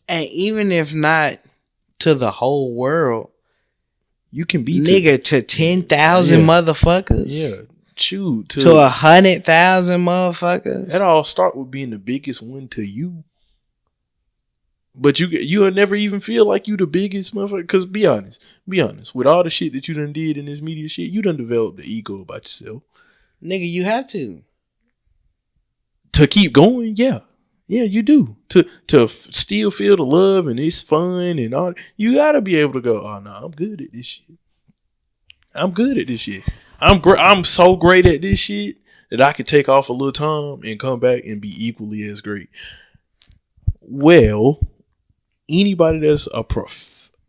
And even if not to the whole world, you can be to 10,000 motherfuckers. Yeah, shoot, to 100,000 motherfuckers. That all start with being the biggest one to you. But you'll never even feel like you the biggest motherfucker. Because be honest, with all the shit that you done did in this media shit, you done developed the ego about yourself. Nigga, you have to keep going. Yeah, you do. To still feel the love and it's fun and all. You gotta be able to go, oh no, I'm good at this shit. I'm so great at this shit that I could take off a little time and come back and be equally as great. Well, anybody that's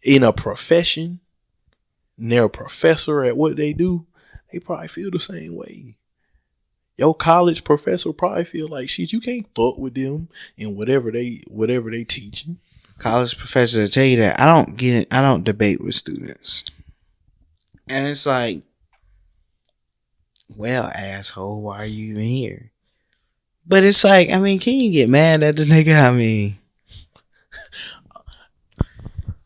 in a profession, and they're a professor at what they do, they probably feel the same way. Your college professor probably feel like shit. You can't fuck with them in whatever they teaching. College professor will tell you that I don't get it. I don't debate with students, and it's like, well, asshole, why are you even here? But it's like, I mean, can you get mad at the nigga? I mean,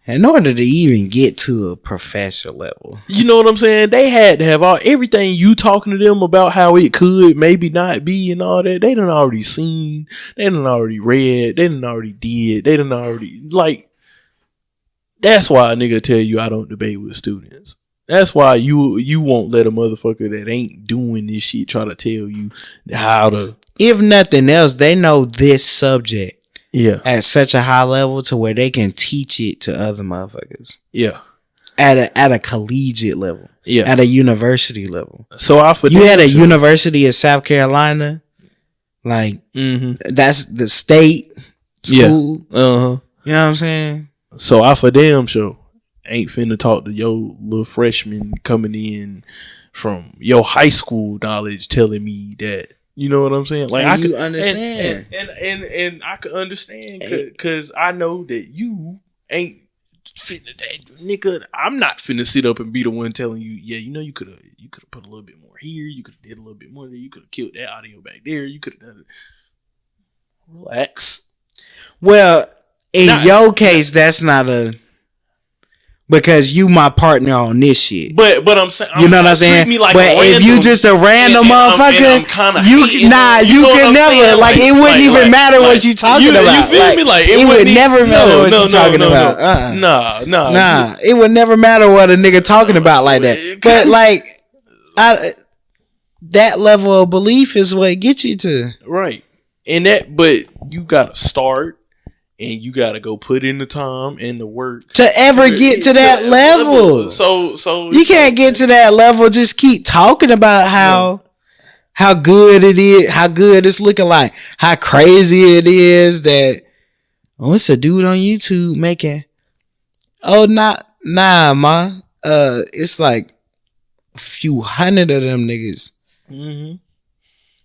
in order to even get to a professor level, you know what I'm saying? They had to have everything you talking to them about how it could maybe not be and all that. They done already seen, they done already read, they done already did, they done already, like, that's why a nigga tell you I don't debate with students. That's why you won't let a motherfucker that ain't doing this shit try to tell you how to. If nothing else, they know this subject. Yeah. At such a high level to where they can teach it to other motherfuckers. Yeah. At a collegiate level. Yeah. At a university level. So you had a university of South Carolina, like that's the state school. Yeah. Uh huh. You know what I'm saying? So I for damn sure ain't finna talk to your little freshman coming in from your high school knowledge telling me that. You know what I'm saying? Like I could understand, and I could understand because I know that you ain't finna that nigga. I'm not finna sit up and be the one telling you, yeah, you know, you could have put a little bit more here, you could have did a little bit more there, you could have killed that audio back there, you could have done it. Relax. Well, in your case, that's not a. Because you my partner on this shit. But I'm saying, you know what I'm saying? Me like but if you just a random motherfucker, you can never like it wouldn't even matter what you talking about. You feel me? Like it would never matter what you talking about. Nah. It would never matter what a nigga talking about like that. But like, that level of belief is what gets you to right. And that, but you gotta start. And you gotta go put in the time and the work to ever get to that level. So you can't get to that level. Just keep talking about how good it is, how good it's looking like, how crazy it is that it's a dude on YouTube making. It's like a few hundred of them niggas. Mm-hmm.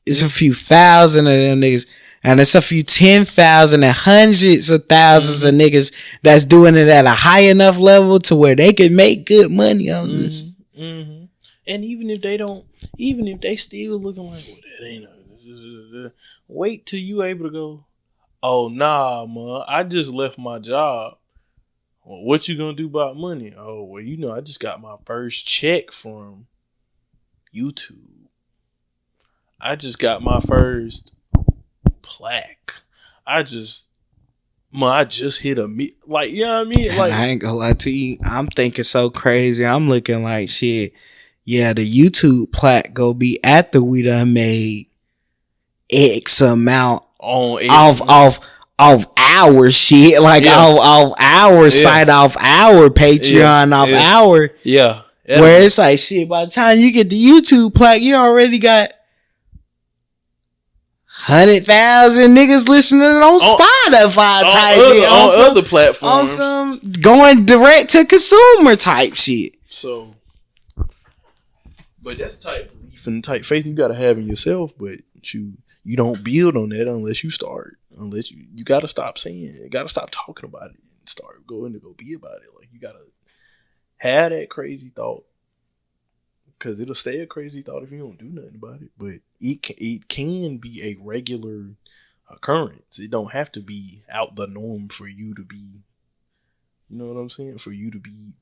It's a few thousand of them niggas. And it's a few 10,000 and hundreds of thousands of niggas that's doing it at a high enough level to where they can make good money on this. Mm-hmm. And even if they still looking like, well, that ain't wait till you able to go, oh, nah, man, I just left my job. Well, what you gonna do about money? Oh, well, you know, I just got my first check from YouTube. I just got my first plaque. I just hit like, you know what I mean? Like, I ain't gonna lie to you. I'm thinking so crazy. I'm looking like shit. Yeah, the YouTube plaque go be after we done made X amount off our shit, like off our site, off our Patreon, off our where it's like shit. By the time you get the YouTube plaque, you already got 100,000 niggas listening on Spotify type shit. On other platforms. On some going direct to consumer type shit. So, but that's the type of belief and type faith you gotta have in yourself, but you don't build on that unless you start. Unless you gotta stop saying it. You gotta stop talking about it and start going to go be about it. Like, you gotta have that crazy thought. Because it'll stay a crazy thought if you don't do nothing about it. But it can be a regular occurrence. It don't have to be out the norm for you to be, you know what I'm saying? For you to be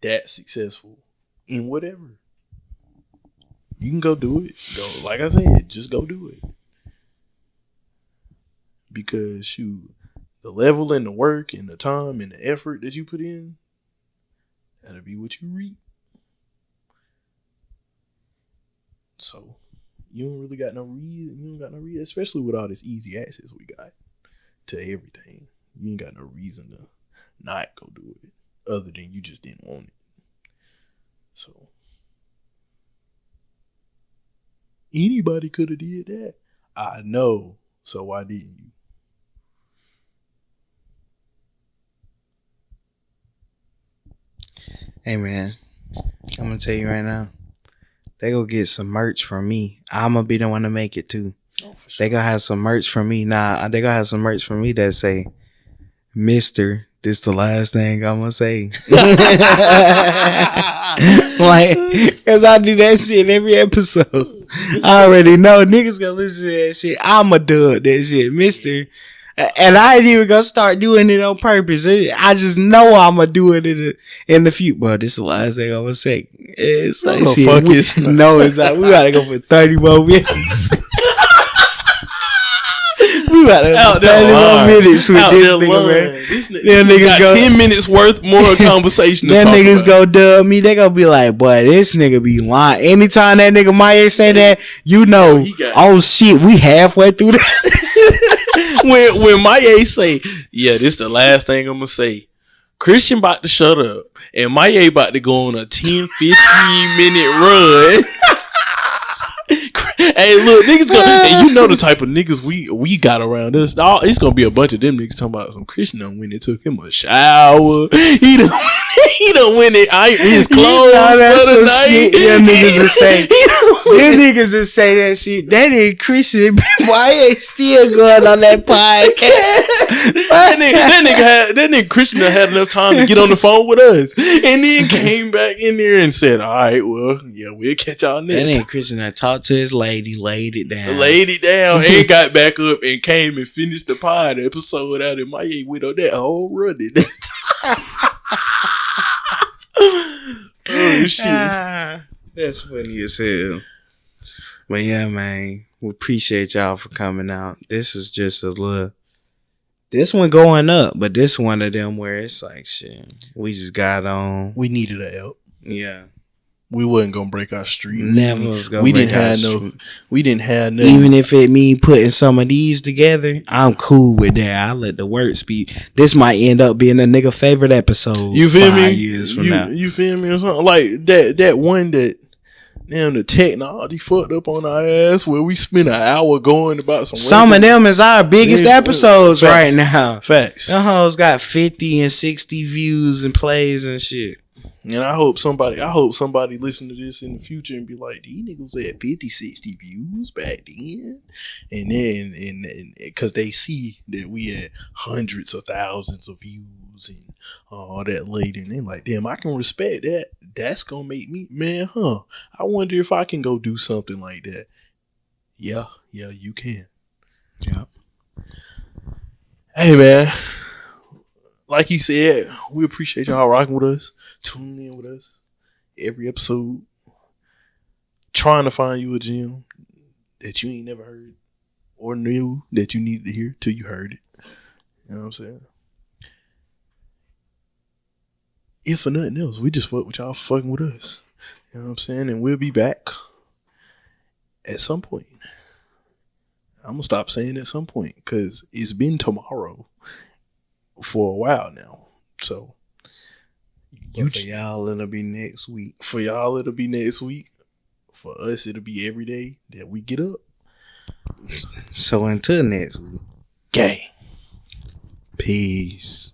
that successful in whatever. You can go do it. Go, like I said, just go do it. Because shoot, the level and the work and the time and the effort that you put in, that'll be what you reap. So you don't really got no reason. You don't got no reason, especially with all this easy access we got to everything. You ain't got no reason to not go do it, other than you just didn't want it. So anybody could have did that. I know. So why didn't you? Hey man, I'm gonna tell you right now. They gonna get some merch from me. I'm gonna be the one to make it too. Oh, for sure. They gonna have some merch from me. They gonna have some merch from me that say, "Mister, this the last thing I'm gonna say." Like, cause I do that shit every episode. I already know niggas gonna listen to that shit. I'ma do that shit, Mister. And I ain't even gonna start doing it on purpose. I just know I'm gonna do it in the future. Bro, this is the last thing I'm gonna say. It's like shit. No, it's like we gotta go for 30 more minutes. We We about to out 30 there more minutes with out this there nigga, man. This nigga Them niggas got go 10 minutes worth more conversation to them talk niggas about. go dub me. They gonna be like, boy, this nigga be lying. Anytime that nigga Maya say that, you know, oh shit, we halfway through that. when Maya say, yeah, this the last thing I'm gonna say. Christian about to shut up, and Maya about to go on a 10-15 minute run. Hey, look, niggas go, and you know the type of niggas we got around us. It's gonna be a bunch of them niggas talking about some Christian done when they took him a shower. He done went it iron his clothes for the night. Shit them niggas will say. Them niggas will say that shit. That nigga Christian, why ain't still going on that podcast? that nigga Christian had enough time to get on the phone with us, and then came back in there and said, "All right, well, yeah, we'll catch y'all next." That nigga Christian that talked to his lady, laid it down, and got back up and came and finished the pod episode out in my went on that whole running. Oh shit, that's funny as hell. But yeah, man, we appreciate y'all for coming out. This is just a little. This one going up, but this one of them where it's like shit. We just got on. We needed a help. Yeah. We wasn't gonna break our streak. Never was gonna we break didn't our have streak. We didn't have no. Even if it mean putting some of these together, I'm cool with that. I let the word speak. This might end up being a nigga favorite episode. You feel 5 me? years from now. You feel me or something like that? That one that. Damn, the technology fucked up on our ass where we spent an hour going about some of them is our biggest episodes facts, right now. Facts. Them hoes got 50 and 60 views and plays and shit. And I hope somebody listen to this in the future and be like, these niggas had 50, 60 views back then. And then, because they see that we had hundreds of thousands of views and all that later. And they're like, damn, I can respect that. That's going to make me, man, I wonder if I can go do something like that. Yeah, you can. Yeah. Hey, man. Like he said, we appreciate y'all rocking with us, tuning in with us every episode, trying to find you a gem that you ain't never heard or knew that you needed to hear till you heard it. You know what I'm saying? If for nothing else, we just fuck with y'all for fucking with us. You know what I'm saying? And we'll be back at some point. I'm going to stop saying at some point because it's been tomorrow for a while now. So for y'all, it'll be next week. For y'all, it'll be next week. For us, it'll be every day that we get up. So until next week. Gang. Peace.